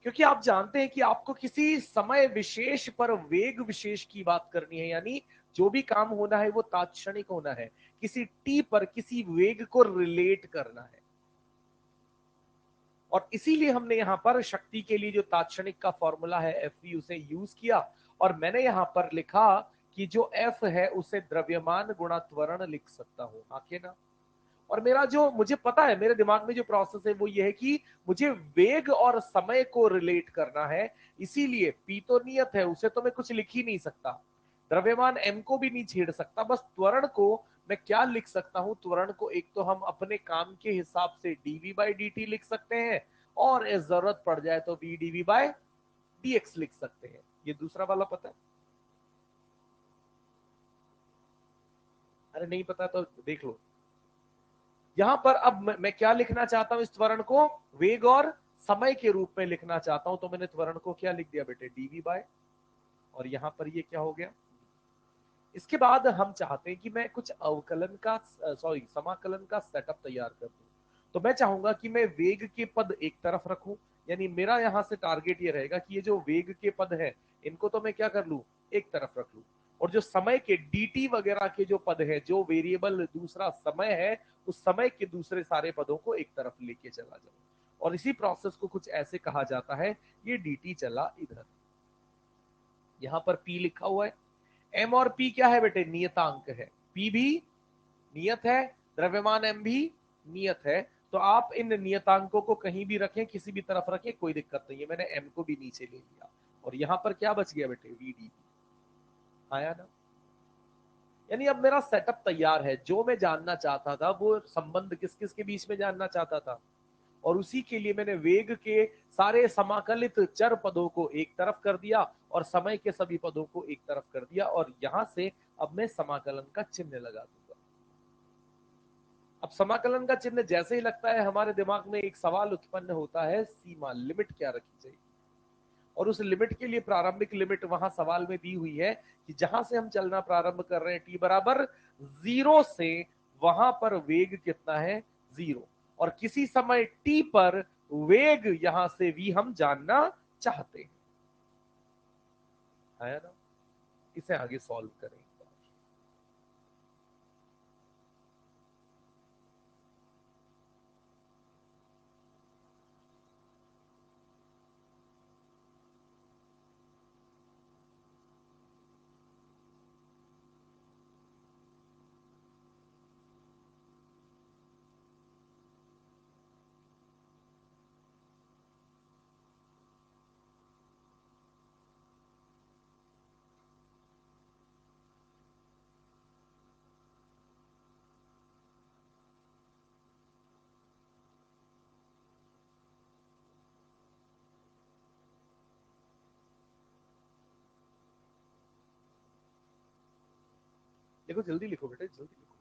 क्योंकि आप जानते हैं कि आपको किसी समय विशेष पर वेग विशेष की बात करनी है, यानी जो भी काम होना है वो तात्क्षणिक होना है, किसी टी पर किसी वेग को रिलेट करना है। और इसीलिए हमने यहां पर शक्ति के लिए जो तात्क्षणिक का फॉर्मूला है एफ वी, उसे यूज किया। और मैंने यहां पर लिखा कि जो एफ है उसे द्रव्यमान गुणा त्वरण लिख सकता हूं, आके ना। और मेरा जो, मुझे पता है मेरे दिमाग में जो प्रोसेस है वो ये है कि मुझे वेग और समय को रिलेट करना है। इसीलिए पी तो नियत है, उसे तो मैं कुछ लिख ही नहीं सकता। द्रव्यमान एम को भी नहीं छेड़ सकता। बस त्वरण को मैं क्या लिख सकता हूं? त्वरण को एक तो हम अपने काम के हिसाब से डीवी बाई डी टी लिख सकते हैं, और जरूरत पड़ जाए तो v dv by d x लिख सकते हैं। ये दूसरा वाला पता है? अरे नहीं पता तो देख लो। यहां पर अब मैं क्या लिखना चाहता हूं? इस त्वरण को वेग और समय के रूप में लिखना चाहता हूं, तो मैंने त्वरण को क्या लिख दिया बेटे? डीवी बाय, और यहां पर ये क्या हो गया? इसके बाद हम चाहते हैं कि मैं कुछ अवकलन का, सॉरी, समाकलन का सेटअप तैयार कर दूं। तो मैं चाहूंगा कि मैं वेग के पद एक तरफ रखूं, यानी मेरा यहां से टारगेट ये रहेगा कि ये जो वेग के पद है, इनको तो मैं क्या कर लूं? एक तरफ रख लूं। और जो समय के dt वगैरह के जो पद है, जो वेरिएबल दूसरा समय है, उस समय के दूसरे सारे पदों को एक तरफ लेके चला जाऊं। और इसी प्रोसेस को कुछ ऐसे कहा जाता है, ये dt चला इधर, यहां पर p लिखा हुआ है। m और p क्या है बेटे? नियतांक है। p भी नियत है, द्रव्यमान m भी नियत है। तो आप इन नियतांकों को कहीं भी रखें, किसी भी तरफ रखें, कोई दिक्कत नहीं है। मैंने m को भी नीचे ले लिया, और यहां पर क्या बच गया बेटे? vd। आया ना? यानी अब मेरा सेटअप तैयार है। जो मैं जानना चाहता था वो संबंध किस किस के बीच में जानना चाहता था, और उसी के लिए मैंने वेग के सारे समाकलित चर पदों को एक तरफ कर दिया, और समय के सभी पदों को एक तरफ कर दिया। और यहां से अब मैं समाकलन का चिन्ह लगा दूंगा। अब समाकलन का चिन्ह जैसे ही लगता है, हमारे दिमाग में एक सवाल उत्पन्न होता है, सीमा, लिमिट क्या रखी जाएगी? और उस लिमिट के लिए प्रारंभिक लिमिट वहां सवाल में दी हुई है कि जहां से हम चलना प्रारंभ कर रहे हैं टी बराबर 0 से, वहां पर वेग कितना है? 0। और किसी समय टी पर वेग यहां से v हम जानना चाहते हैं। है ना? इसे आगे सॉल्व करें। देखो जल्दी लिखो बेटे, जल्दी लिखो,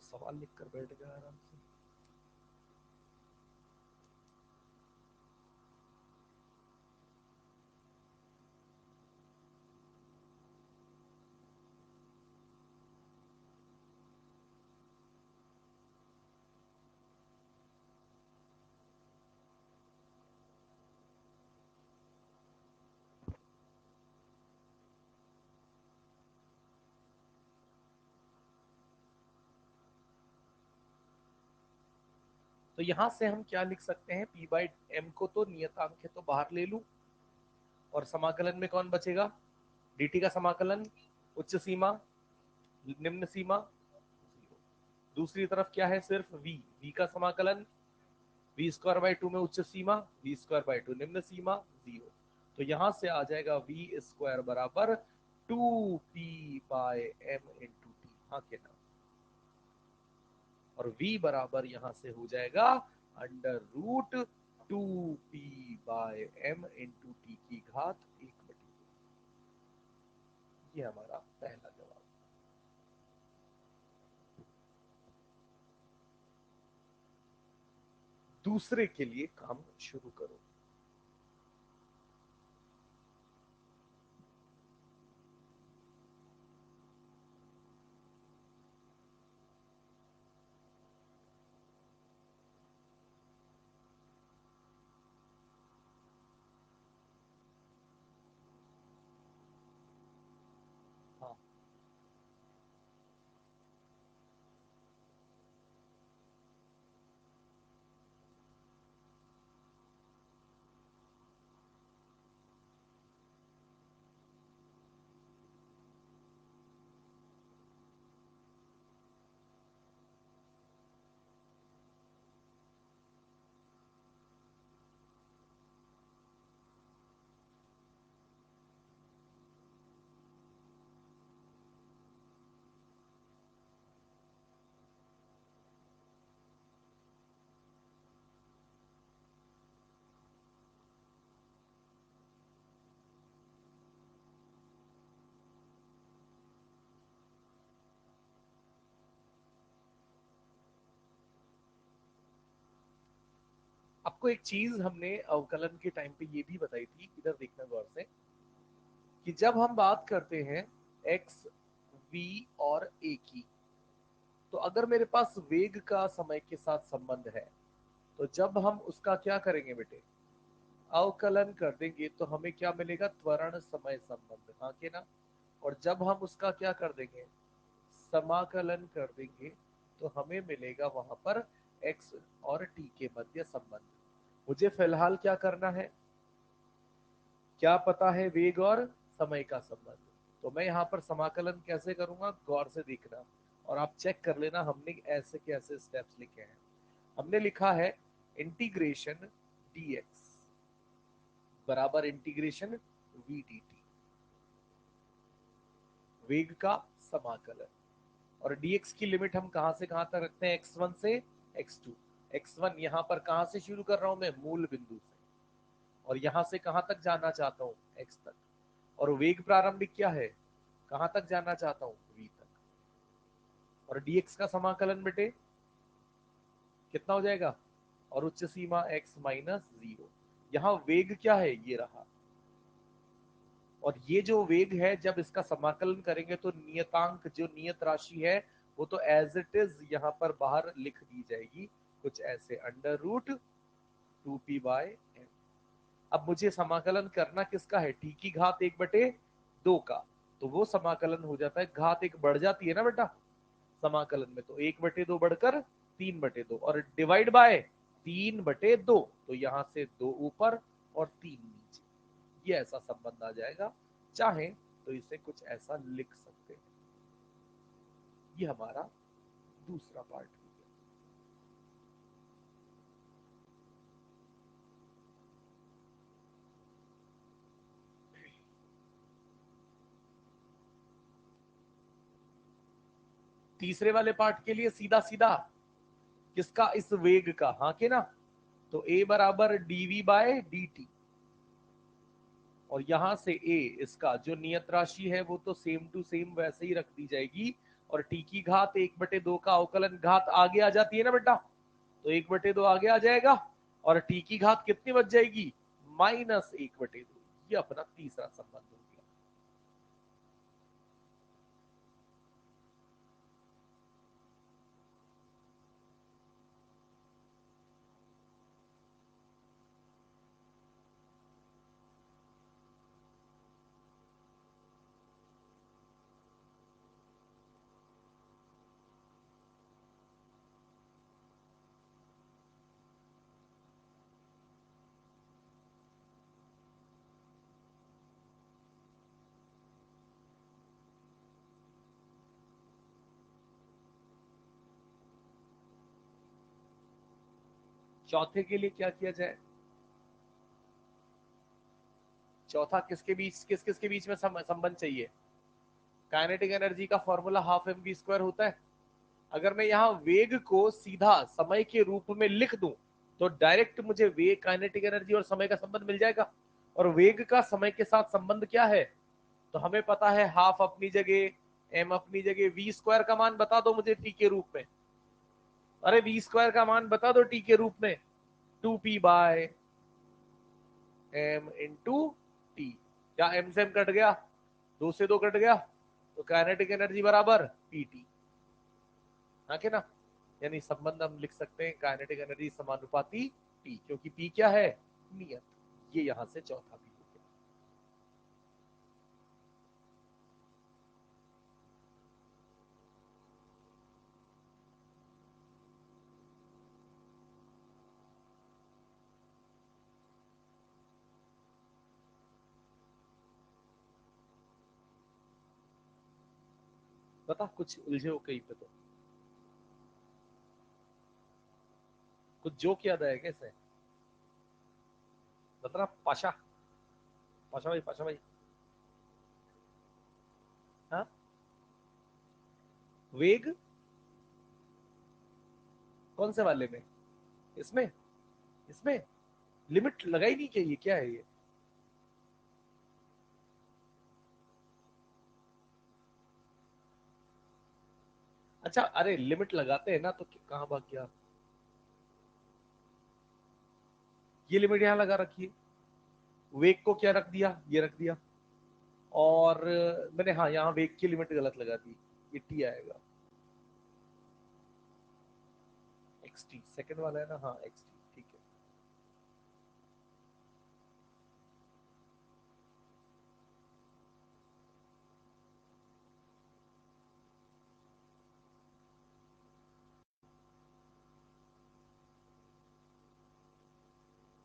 सवाल लिख कर बैठ गया आराम से। तो यहां से हम क्या लिख सकते हैं, पी बाई एम को तो नियतांक है तो बाहर ले लू, और समाकलन में कौन बचेगा, dt का समाकलन, उच्च सीमा निम्न सीमा 0। दूसरी तरफ क्या है, सिर्फ v का समाकलन, वी स्क्वायर बाई टू में उच्च सीमा, वी स्क्वायर बाई टू निम्न सीमा 0। तो यहां से आ जाएगा वी स्क्वायर बराबर 2p by m into T, हाँ के ना, और v बराबर यहां से हो जाएगा under root 2p by m into t की घात 1/2। ये हमारा पहला जवाब। दूसरे के लिए काम शुरू करो। हाँ, आपको एक चीज हमने अवकलन के टाइम पे ये भी बताई थी, इधर देखना गौर से, कि जब हम बात करते हैं एक्स, वी और ए की, तो अगर मेरे पास वेग का समय के साथ संबंध है, तो जब हम उसका क्या करेंगे बेटे, अवकलन कर देंगे, तो हमें क्या मिलेगा, त्वरण समय संबंध, हाँ के ना। और जब हम उसका क्या कर देंगे, समाकलन कर देंगे, तो हमें मिलेगा वहां पर एक्स और टी के मध्य संबंध। मुझे फिलहाल क्या करना है, क्या पता है, वेग और समय का संबंध। तो मैं यहाँ पर समाकलन कैसे करूंगा, गौर से देखना, और आप चेक कर लेना हमने ऐसे कैसे स्टेप्स लिखे हैं। हमने लिखा है इंटीग्रेशन dx बराबर इंटीग्रेशन v dt, वेग का समाकलन, और dx की लिमिट हम कहां से कहां तक रखते हैं, x1 से x2। x1 यहां पर कहां से शुरू कर रहा हूं मैं, मूल बिंदु से, और यहां से कहां तक जाना चाहता हूं, x तक। और वेग प्रारंभिक क्या है, कहां तक जाना चाहता हूं, v तक। और dx का समाकलन बेटे कितना हो जाएगा, और उच्च सीमा x माइनस 0। यहाँ वेग क्या है, ये रहा, और ये जो वेग है जब इसका समाकलन करेंगे तो नियतांक जो नियत राशि है वो तो एज इट इज यहाँ पर बाहर लिख दी जाएगी, कुछ ऐसे अंडर रूट 2p/m। अब मुझे समाकलन करना किसका है, टी की घात 1/2 का, तो वो समाकलन हो जाता है, घात एक बढ़ जाती है ना बेटा समाकलन में, तो 1/2 बढ़कर 3/2, और डिवाइड बाय 3/2, तो यहां से 2 ऊपर और 3 नीचे, ये ऐसा संबंध आ जाएगा। चाहे तो इसे कुछ ऐसा लिख सकते हैं। ये हमारा दूसरा पार्ट हो गया। तीसरे वाले पार्ट के लिए सीधा सीधा किसका, इस वेग का, हाँ के ना, तो a बराबर dv बाय dt, और यहां से ए, इसका जो नियत राशि है वो तो सेम टू सेम वैसे ही रख दी जाएगी, और टी की घात 1/2 का अवकलन घात आगे आ जाती है ना बेटा, तो 1/2 आगे आ जाएगा, और टी की घात कितनी बच जाएगी, -1/2। ये अपना तीसरा संबंध हो गया। चौथे के लिए क्या किया जाए, चौथा किसके बीच, किस किस के बीच में संबंध चाहिए, काइनेटिक एनर्जी का फॉर्मूला 12mv² होता है। अगर मैं यहाँ वेग को सीधा समय के रूप में लिख दूं तो डायरेक्ट मुझे वेग, काइनेटिक एनर्जी और समय का संबंध मिल जाएगा। और वेग का समय के साथ संबंध क्या है, तो हमें पता है हाफ अपनी जगह, एम अपनी जगह, वी² का मान बता दो मुझे टी के रूप में। अरे वी² का मान बता दो टी के रूप में, 2p/m × टी। क्या एम से एम कट गया, 2 से 2 कट गया, तो काइनेटिक एनर्जी बराबर पीटी, हाँ के ना। यानी संबंध हम लिख सकते हैं काइनेटिक एनर्जी समानुपाती टी, क्योंकि पी क्या है, नियत। ये यहां से चौथा भी हो गया। बता, कुछ उलझे हो कहीं पे तो, कुछ जोक याद आया कैसे, बता पाशा, पाशा भाई, पाशा भाई। हाँ, वेग कौन से वाले में, इसमें, इसमें लिमिट लगाई नहीं चाहिए, क्या है ये, अच्छा अरे लिमिट लगाते हैं ना, तो कहाँ भाग गया, ये लिमिट यहाँ लगा रखी है, वेग को क्या रख दिया, ये रख दिया, और मैंने हाँ यहाँ वेग की लिमिट गलत लगा दी, ये टी आएगा, एक्सटी सेकंड वाला है ना, हाँ एक्सटी, ठीक है।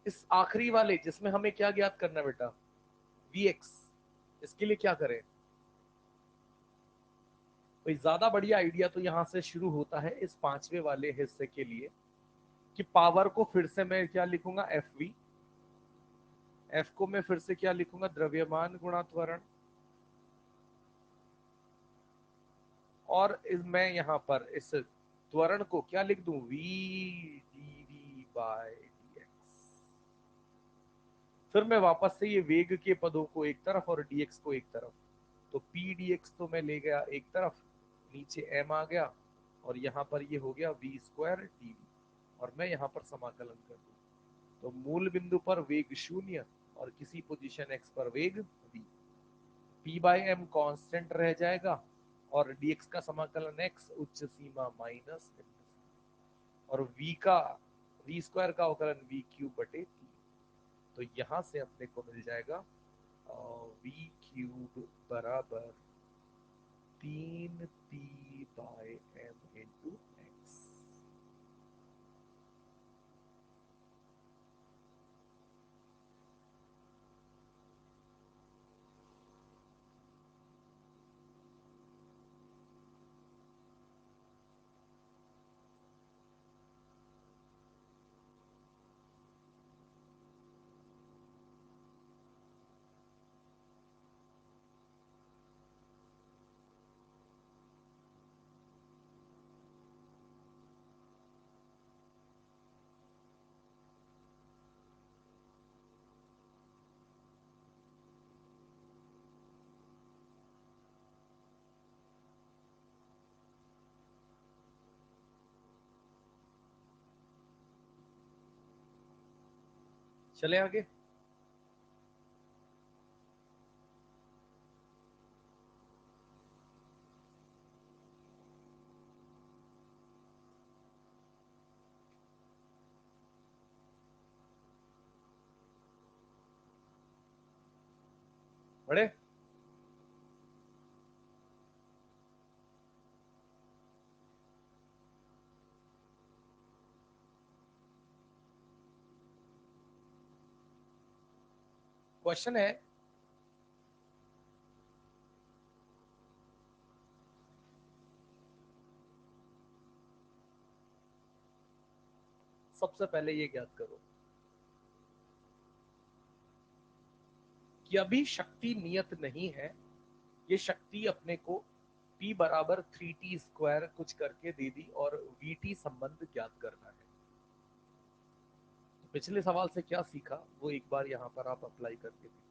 इस आखिरी वाले जिसमें हमें क्या ज्ञात करना है बेटा, वी एक्स, इसके लिए क्या करें, कोई ज्यादा बढ़िया आइडिया तो यहां से शुरू होता है इस पांचवे वाले हिस्से के लिए, कि पावर को फिर से मैं क्या लिखूंगा, एफ वी, एफ को मैं फिर से क्या लिखूंगा, द्रव्यमान गुणा त्वरण, और मैं यहां पर इस त्वरण को क्या लिख दूं, वी dv/dx। फिर मैं वापस से ये वेग के पदों को एक तरफ और dx को एक तरफ, तो p dx तो मैं ले गया एक तरफ, नीचे m आ गया, और यहाँ पर ये हो गया v² dv, और मैं यहाँ पर समाकलन कर दूं, तो मूल बिंदु पर वेग 0 और किसी पोजीशन x पर वेग v, p/m कांस्टेंट रह जाएगा, और dx का समाकलन x उच्च सीमा माइनस, और v² का अवकलन v³ t। तो यहां से अपने को मिल जाएगा v³ बराबर 3p/m × x। चले आगे। बड़े क्वेश्चन है, सबसे पहले ये ज्ञात करो कि अभी शक्ति नियत नहीं है, ये शक्ति अपने को P बराबर 3t² कुछ करके दे दी और VT संबंध ज्ञात करना है। तो पिछले सवाल से क्या सीखा वो एक बार यहां पर आप अप्लाई करके देखो।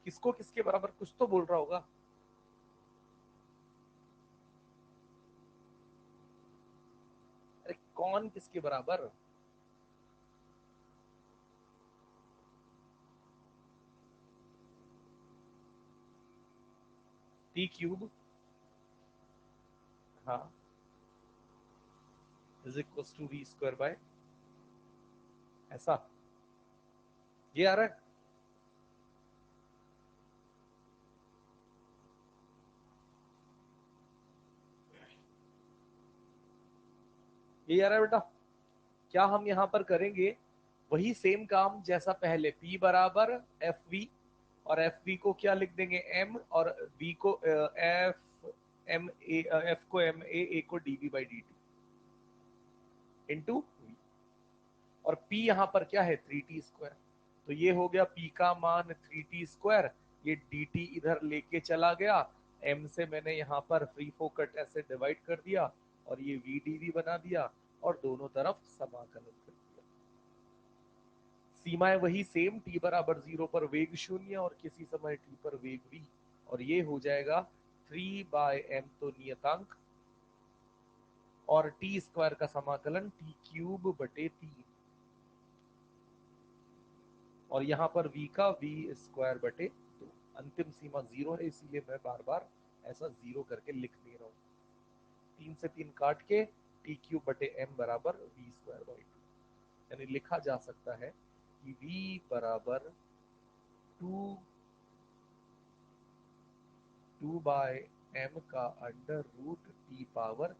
किसको किसके बराबर कुछ तो बोल रहा होगा। अरे कौन किसके बराबर? T³ हाँ is equal to V² bye ऐसा ये आ रहा है। ये आ रहा है बेटा। क्या हम यहां पर करेंगे वही सेम काम जैसा पहले, P बराबर FV और FV को क्या लिख देंगे M और V को F को MA, A को dV/dt इंटू V। और P यहाँ पर क्या है 3t²। तो ये हो गया P का मान 3t², ये dt इधर लेके चला गया, M से मैंने यहाँ पर फ्री फोकट ऐसे डिवाइड कर दिया और ये V dV बना दिया और दोनों तरफ समाकलन कर दिया। सीमाएं वही सेम, t बराबर 0 पर वेग 0 और किसी समय t पर वेग v, और ये हो जाएगा 3/m तो नियतांक और t² का समाकलन t³/3 और यहाँ पर v का v²/2। अंतिम सीमा 0 है इसीलिए मैं बार बार ऐसा 0 करके लिख दे रहा हूँ। 3 से 3 काट के t³/m बराबर v²/2, यानी लिखा जा सकता है कि v बराबर 2/m का √t⁻³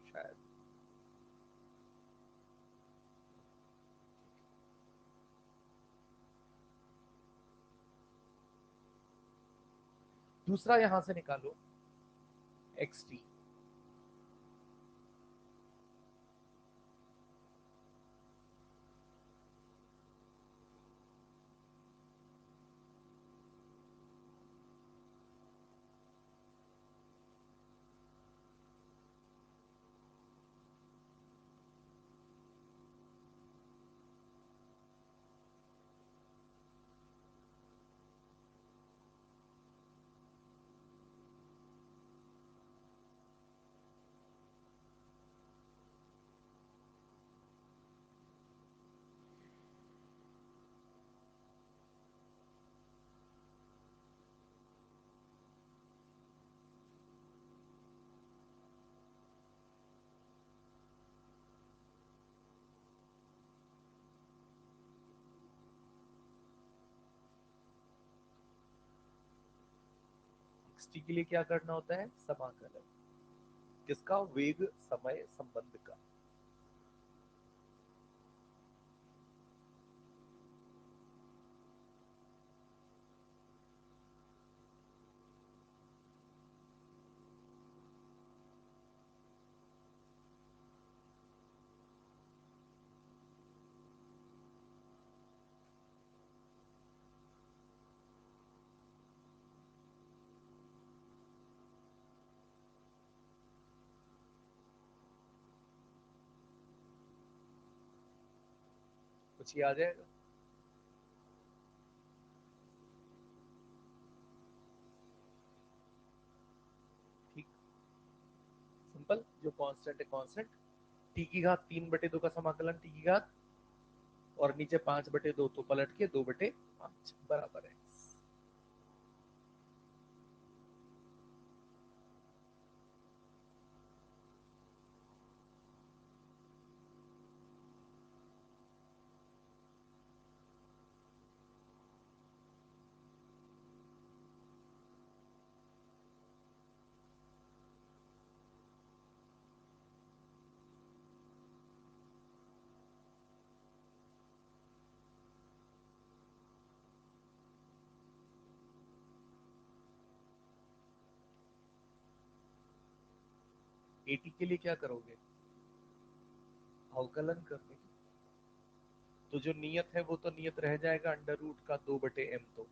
शायद। दूसरा यहां से निकालो xt। x के लिए क्या करना होता है, समाकलन किसका, वेग समय संबंध का। कुछ ये आ जाएगा। ठीक, सिंपल, जो कांस्टेंट है कांस्टेंट, टी की घात 3/2 का समाकलन टी की घात, और नीचे 5/2 तो पलट के 2/5 बराबर है। एटी के लिए क्या करोगे, अवकलन करने की, तो जो नियत है वो तो नियत रह जाएगा, √2/m, तो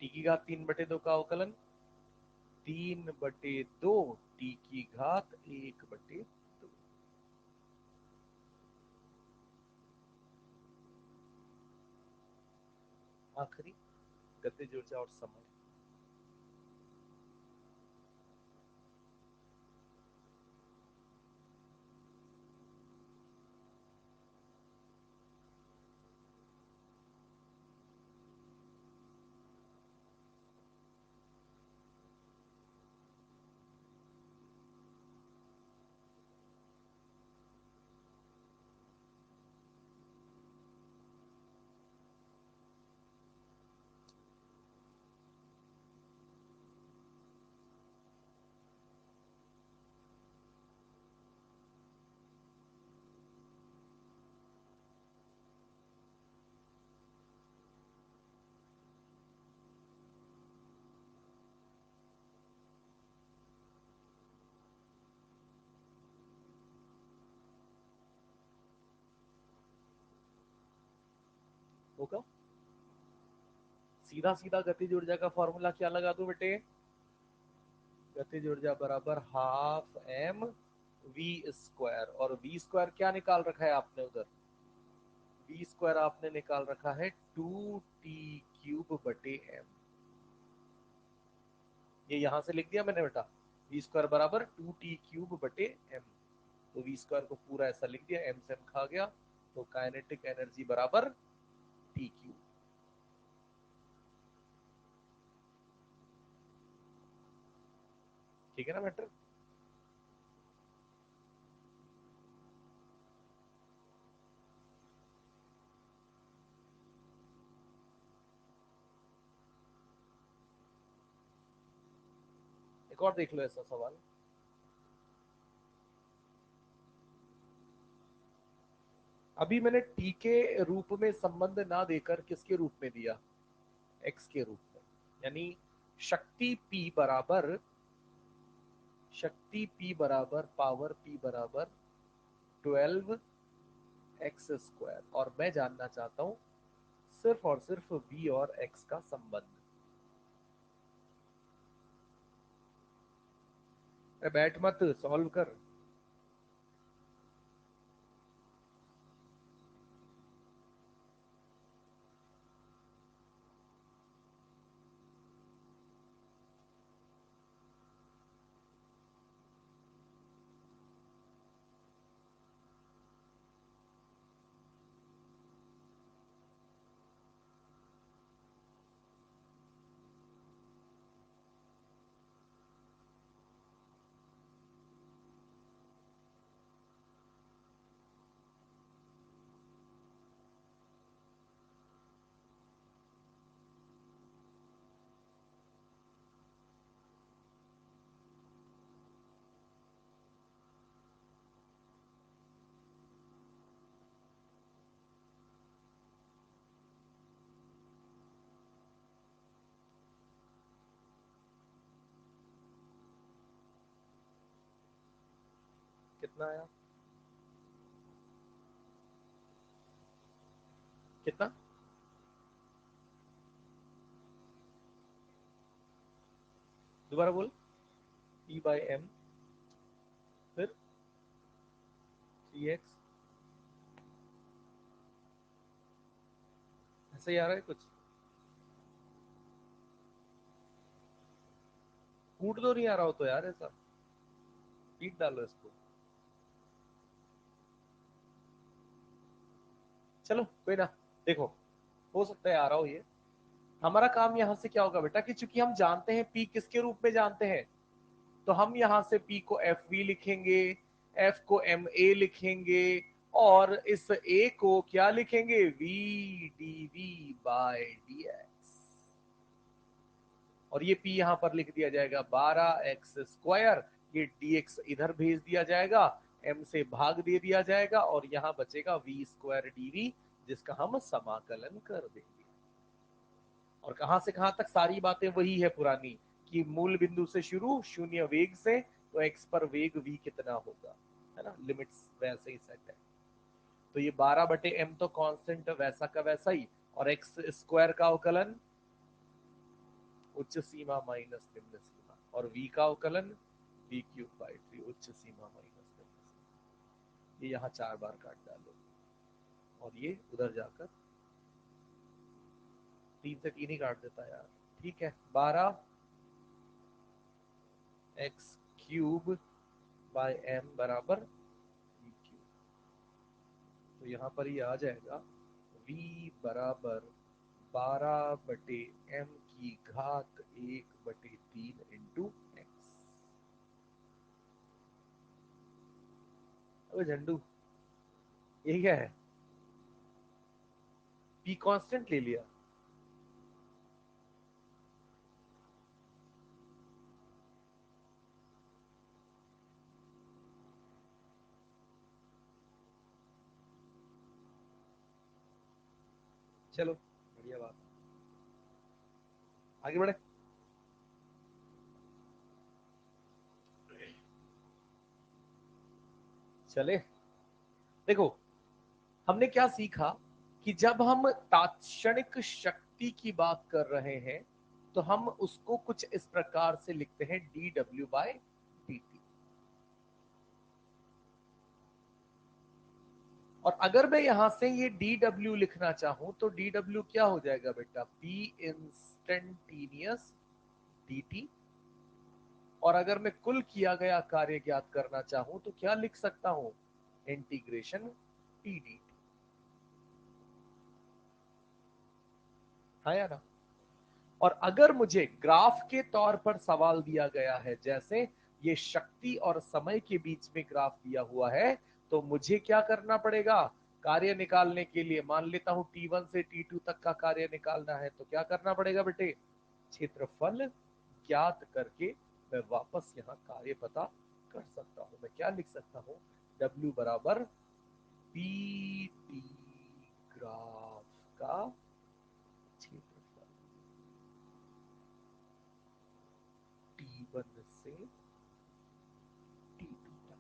टी की घात 3/2 का अवकलन 3/2 टी की घात 1/2। आखिरी, गतिज ऊर्जा और समय। होगा, सीधा सीधा गतिज ऊर्जा का फॉर्मूला क्या लगा दो बेटे, गतिज ऊर्जा बराबर 12m v², और v² क्या निकाल रखा है आपने उधर, v² आपने निकाल रखा है 2t³ m। ये यहां से लिख दिया मैंने बेटा, v² बराबर 2t³/m, तो v² को पूरा ऐसा लिख दिया, m से m खा गया, तो काइनेटिक एनर्जी बराबर t³। ठीक है ना मैटर। एक और देख लो ऐसा सवाल, अभी मैंने टी के रूप में संबंध ना देकर किसके रूप में दिया, एक्स के रूप में, यानी शक्ति P बराबर, शक्ति P बराबर पावर P बराबर 12x², और मैं जानना चाहता हूं सिर्फ और सिर्फ V और x का संबंध। बैठ मत, सॉल्व कर। कितना आया? कितना? दोबारा बोल। P बाई एम, फिर 3x, ऐसे ही आ रहा है कुछ? कूट तो नहीं आ रहा हो तो यार ऐसा, पीट डालो इसको। चलो कोई ना, देखो हो सकता है आ रहा हो ये। हमारा काम यहां से क्या होगा बेटा कि चूंकि हम जानते हैं P किसके रूप में जानते हैं, तो हम यहां से P को एफ वी लिखेंगे, F को एम ए लिखेंगे, और इस A को क्या लिखेंगे? V d v by d x. और ये P यहां पर लिख दिया जाएगा 12x²। ये dx इधर भेज दिया जाएगा, m से भाग दे दिया जाएगा, और यहां बचेगा v² dv, जिसका हम समाकलन कर देंगे। और कहां से कहां तक सारी बातें वही है पुरानी, कि मूल बिंदु से शुरू, शून्य वेग से, तो x पर वेग v कितना होगा, है ना, लिमिट्स वैसे ही सेट है। तो ये 12/m तो कांस्टेंट वैसा का वैसा ही, और x² का अवकलन उच्च सीमा माइनस निम्न सीमा, और v का अवकलन v³ उच्च सीमा माइनस निम्न सीमा। ये यहाँ 4 बार काट डालो, और ये उधर जाकर 3 से 3 ही काट देता है यार। ठीक है, 12x³ बाय m बराबर v³। तो यहाँ पर ये आ जाएगा v बराबर 12/m की घात 1/3 इंटू एक्स। अबे झंडू, यही क्या है? पी कांस्टेंट ले लिया। चलो बढ़िया बात, आगे बढ़े। चले, देखो हमने क्या सीखा कि जब हम तात्क्षणिक शक्ति की बात कर रहे हैं, तो हम उसको कुछ इस प्रकार से लिखते हैं dw/dt। और अगर मैं यहां से ये dw लिखना चाहूं, तो dw क्या हो जाएगा बेटा? p instantaneous dt। और अगर मैं कुल किया गया कार्य ज्ञात करना चाहूं, तो क्या लिख सकता हूं? Integration T D T. हाँ या ना? और अगर मुझे ग्राफ के तौर पर सवाल दिया गया है, जैसे ये शक्ति और समय के बीच में ग्राफ दिया हुआ है, तो मुझे क्या करना पड़ेगा? कार्य निकालने के लिए, मान लेता हूं T1 से T2 तक का कार्य निकालना है, तो क्या करना पड़ेगा बेटे? क्षेत्रफल ज्ञात करके मैं वापस यहाँ कार्य पता कर सकता हूं। मैं क्या लिख सकता हूं? W बराबर पी टी ग्राफ का क्षेत्रफल T1 से T2 तक।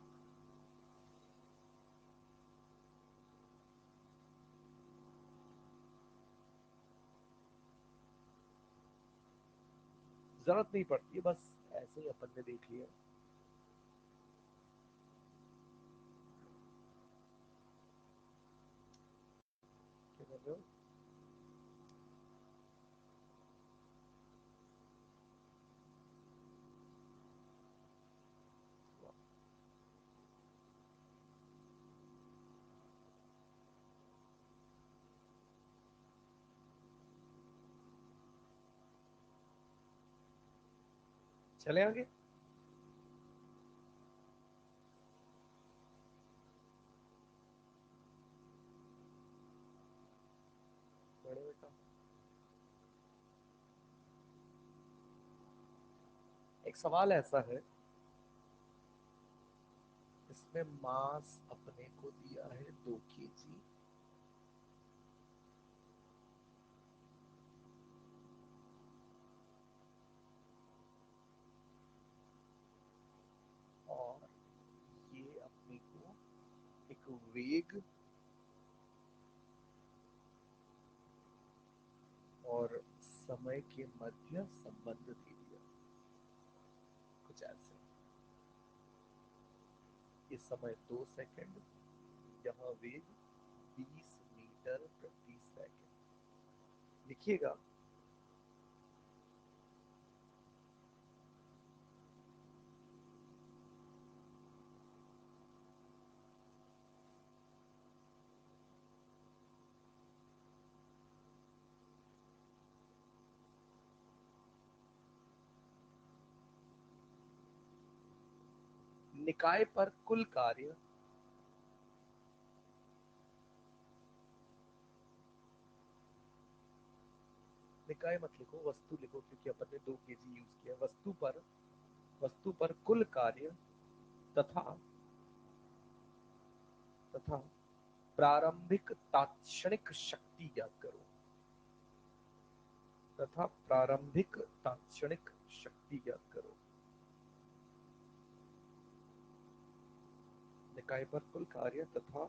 जरूरत नहीं पड़ती है, बस ऐसे ही अपन ने देख लिया। क्या कर रहे हो? चले आगे। बड़े बेटा, एक सवाल ऐसा है, इसमें मास अपने को दिया है 2 kg, और ये अपने को वेग और समय के मध्य संबंध दे दिया, कुछ ऐसे। इस समय 2 सेकंड, यहाँ वेग 20 मीटर प्रति सेकंड। लिखिएगा, निकाय पर कुल कार्य निकाय मत लिखो, वस्तु लिखो, क्योंकि अपन ने 2 केजी यूज किया। वस्तु पर कुल कार्य तथा तथा प्रारंभिक तात्क्षणिक शक्ति ज्ञात करो, तथा प्रारंभिक तात्क्षणिक शक्ति ज्ञात करो। निकाय पर कुल कार्य तथा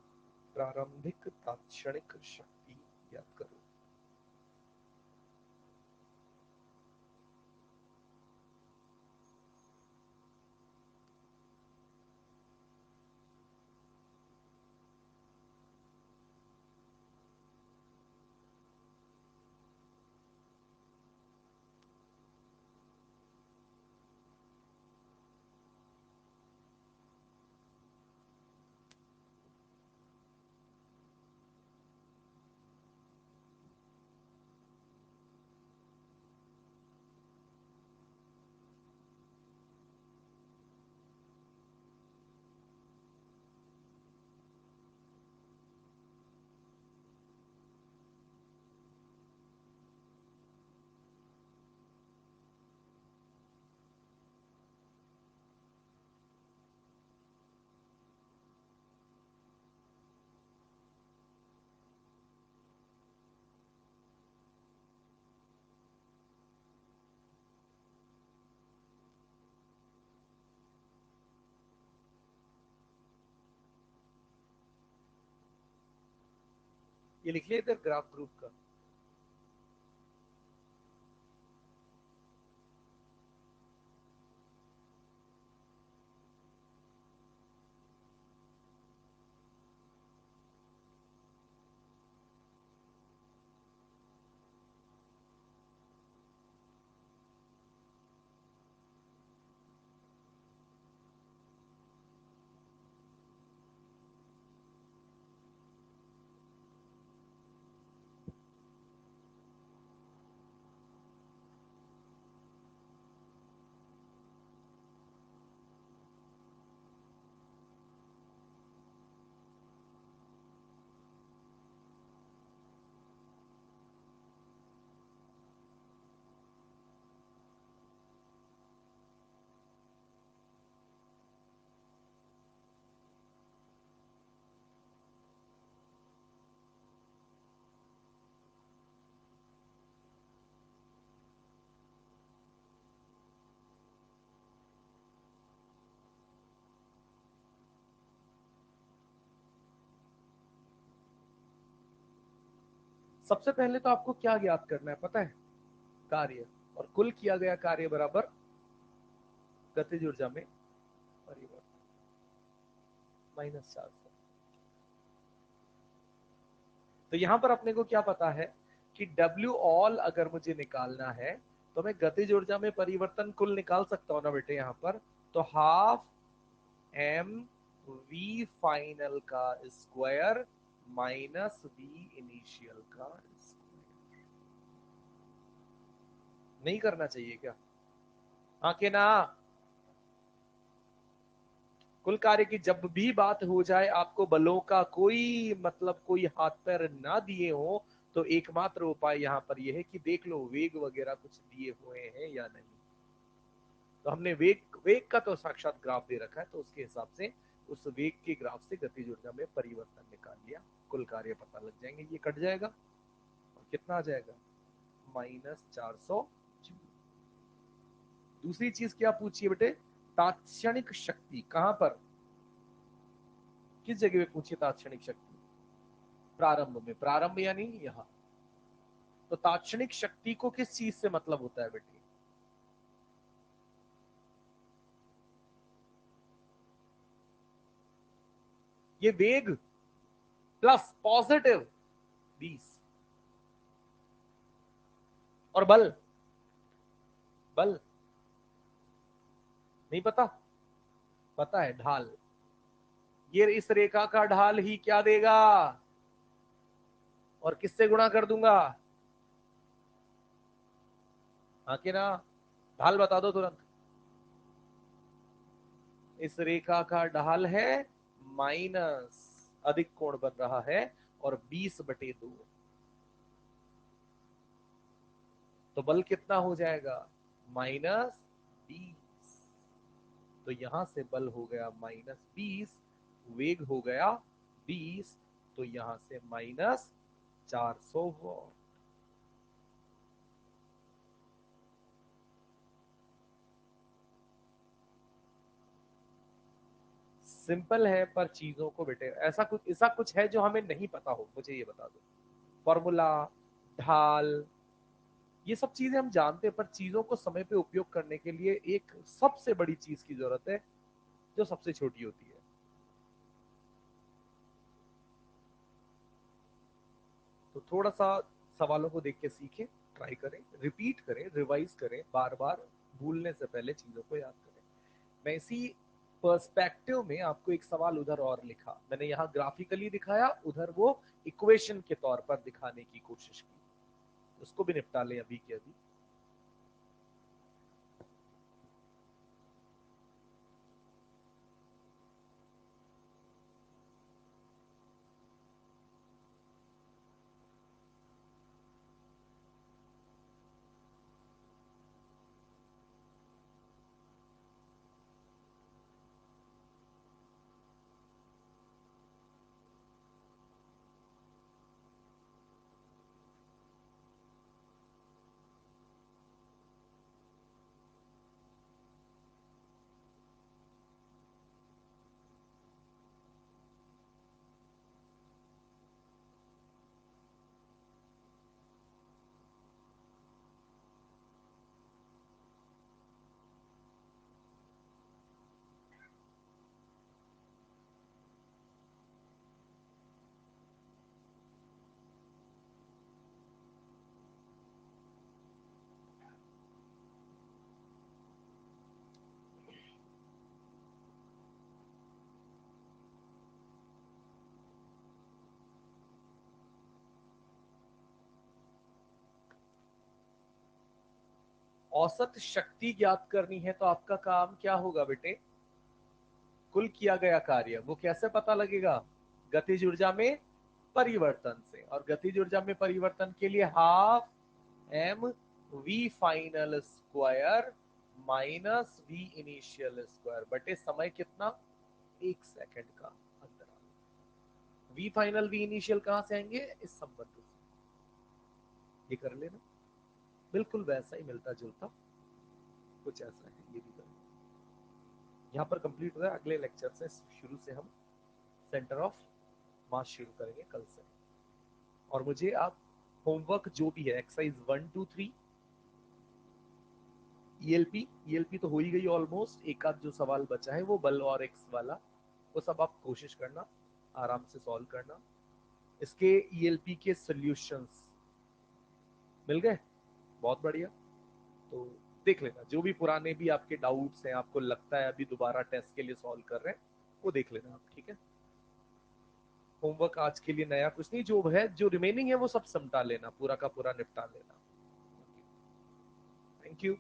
प्रारंभिक तात्क्षणिक शक्ति ज्ञात करो। ये लिख लिया इधर ग्राफ ग्रुप का। सबसे पहले तो आपको क्या ज्ञात करना है पता है? कार्य, और कुल किया गया कार्य बराबर गतिज ऊर्जा में परिवर्तन -400। तो यहां पर अपने को क्या पता है कि W ऑल अगर मुझे निकालना है तो मैं गतिज ऊर्जा में परिवर्तन कुल निकाल सकता हूं ना बेटे। यहां पर तो हाफ m v फाइनल का स्क्वायर माइनस v इनिशियल का स्क्वायर। नहीं करना चाहिए क्या? हाँ के ना? कुल कार्य की जब भी बात हो जाए, आपको बलों का कोई मतलब कोई हाथ पैर ना दिए हो, तो एकमात्र उपाय यहाँ पर यह है कि देख लो वेग वगैरह कुछ दिए हुए हैं या नहीं। तो हमने वेग वेग का तो साक्षात ग्राफ दे रखा है, तो उसके हिसाब से उस वेग के ग्राफ से गतिज ऊर्जा में परिवर्तन निकाल लिया, कुल कार्य पता लग जाएंगे। ये कट जाएगा और कितना आ जाएगा? -400 जूल। दूसरी चीज क्या पूछिए बेटे? तात्क्षणिक शक्ति कहां पर? किस जगह पे पूछिए तात्क्षणिक शक्ति? प्रारंभ में। प्रारंभ यानी यहां। तो तात्क्षणिक शक्ति को किस चीज से मतलब होता है बेटे? ये वेग प्लस पॉजिटिव 20 और बल। बल नहीं पता? पता है, ढाल। ये इस रेखा का ढाल ही क्या देगा? और किससे गुणा कर दूंगा? हाँ कि ना? ढाल बता दो तुरंत। इस रेखा का ढाल है माइनस, अधिक कोण बन रहा है, और 20/2। तो बल कितना हो जाएगा? -20। तो यहां से बल हो गया -20, वेग हो गया 20, तो यहां से -400 वॉट। सिंपल है, पर चीजों को बेटे ऐसा कुछ है जो हमें नहीं पता हो, मुझे ये बता दो। फॉर्मूला, ढाल, ये सब चीजें हम जानते हैं, पर चीजों को समय पे उपयोग करने के लिए एक सबसे बड़ी चीज की जरूरत है, जो सबसे छोटी होती है। तो थोड़ा सा सवालों को देख के सीखें, ट्राई करें, रिपीट करें, रिवाइज करें, बार बार भूलने से पहले चीजों को याद करें। मैं इसी पर्सपेक्टिव में आपको एक सवाल उधर और लिखा, मैंने यहाँ ग्राफिकली दिखाया, उधर वो इक्वेशन के तौर पर दिखाने की कोशिश की। उसको भी निपटा लें अभी के अभी। औसत शक्ति ज्ञात करनी है, तो आपका काम क्या होगा बेटे? कुल किया गया कार्य। वो कैसे पता लगेगा? गतिज ऊर्जा में परिवर्तन से। और गतिज ऊर्जा में परिवर्तन के लिए half m v final square minus v initial square बटे समय कितना? 1 सेकंड का अंतराल। वी फाइनल वी इनिशियल कहां से आएंगे? इस संबंध से। ये कर लेना, बिल्कुल वैसा ही मिलता जुलता कुछ ऐसा है, ये भी करना। यहाँ पर कंप्लीट हो गया। अगले लेक्चर से शुरू से हम सेंटर ऑफ मास शुरू करेंगे कल से। और मुझे आप होमवर्क जो भी है, एक्सरसाइज 1 2 3, ईएलपी तो हो ही गई ऑलमोस्ट। एक आध जो सवाल बचा है वो बल और एक्स वाला, वो सब आप कोशिश करना आराम से सॉल्व करना। इसके ईएलपी के सॉल्यूशंस मिल गए? बहुत बढ़िया। तो देख लेना, जो भी पुराने भी आपके डाउट्स हैं, आपको लगता है अभी दोबारा टेस्ट के लिए सॉल्व कर रहे हैं, वो देख लेना आप, ठीक है? होमवर्क आज के लिए नया कुछ नहीं, जो है जो रिमेनिंग है वो सब समटा लेना, पूरा का पूरा निपटा लेना। Thank you.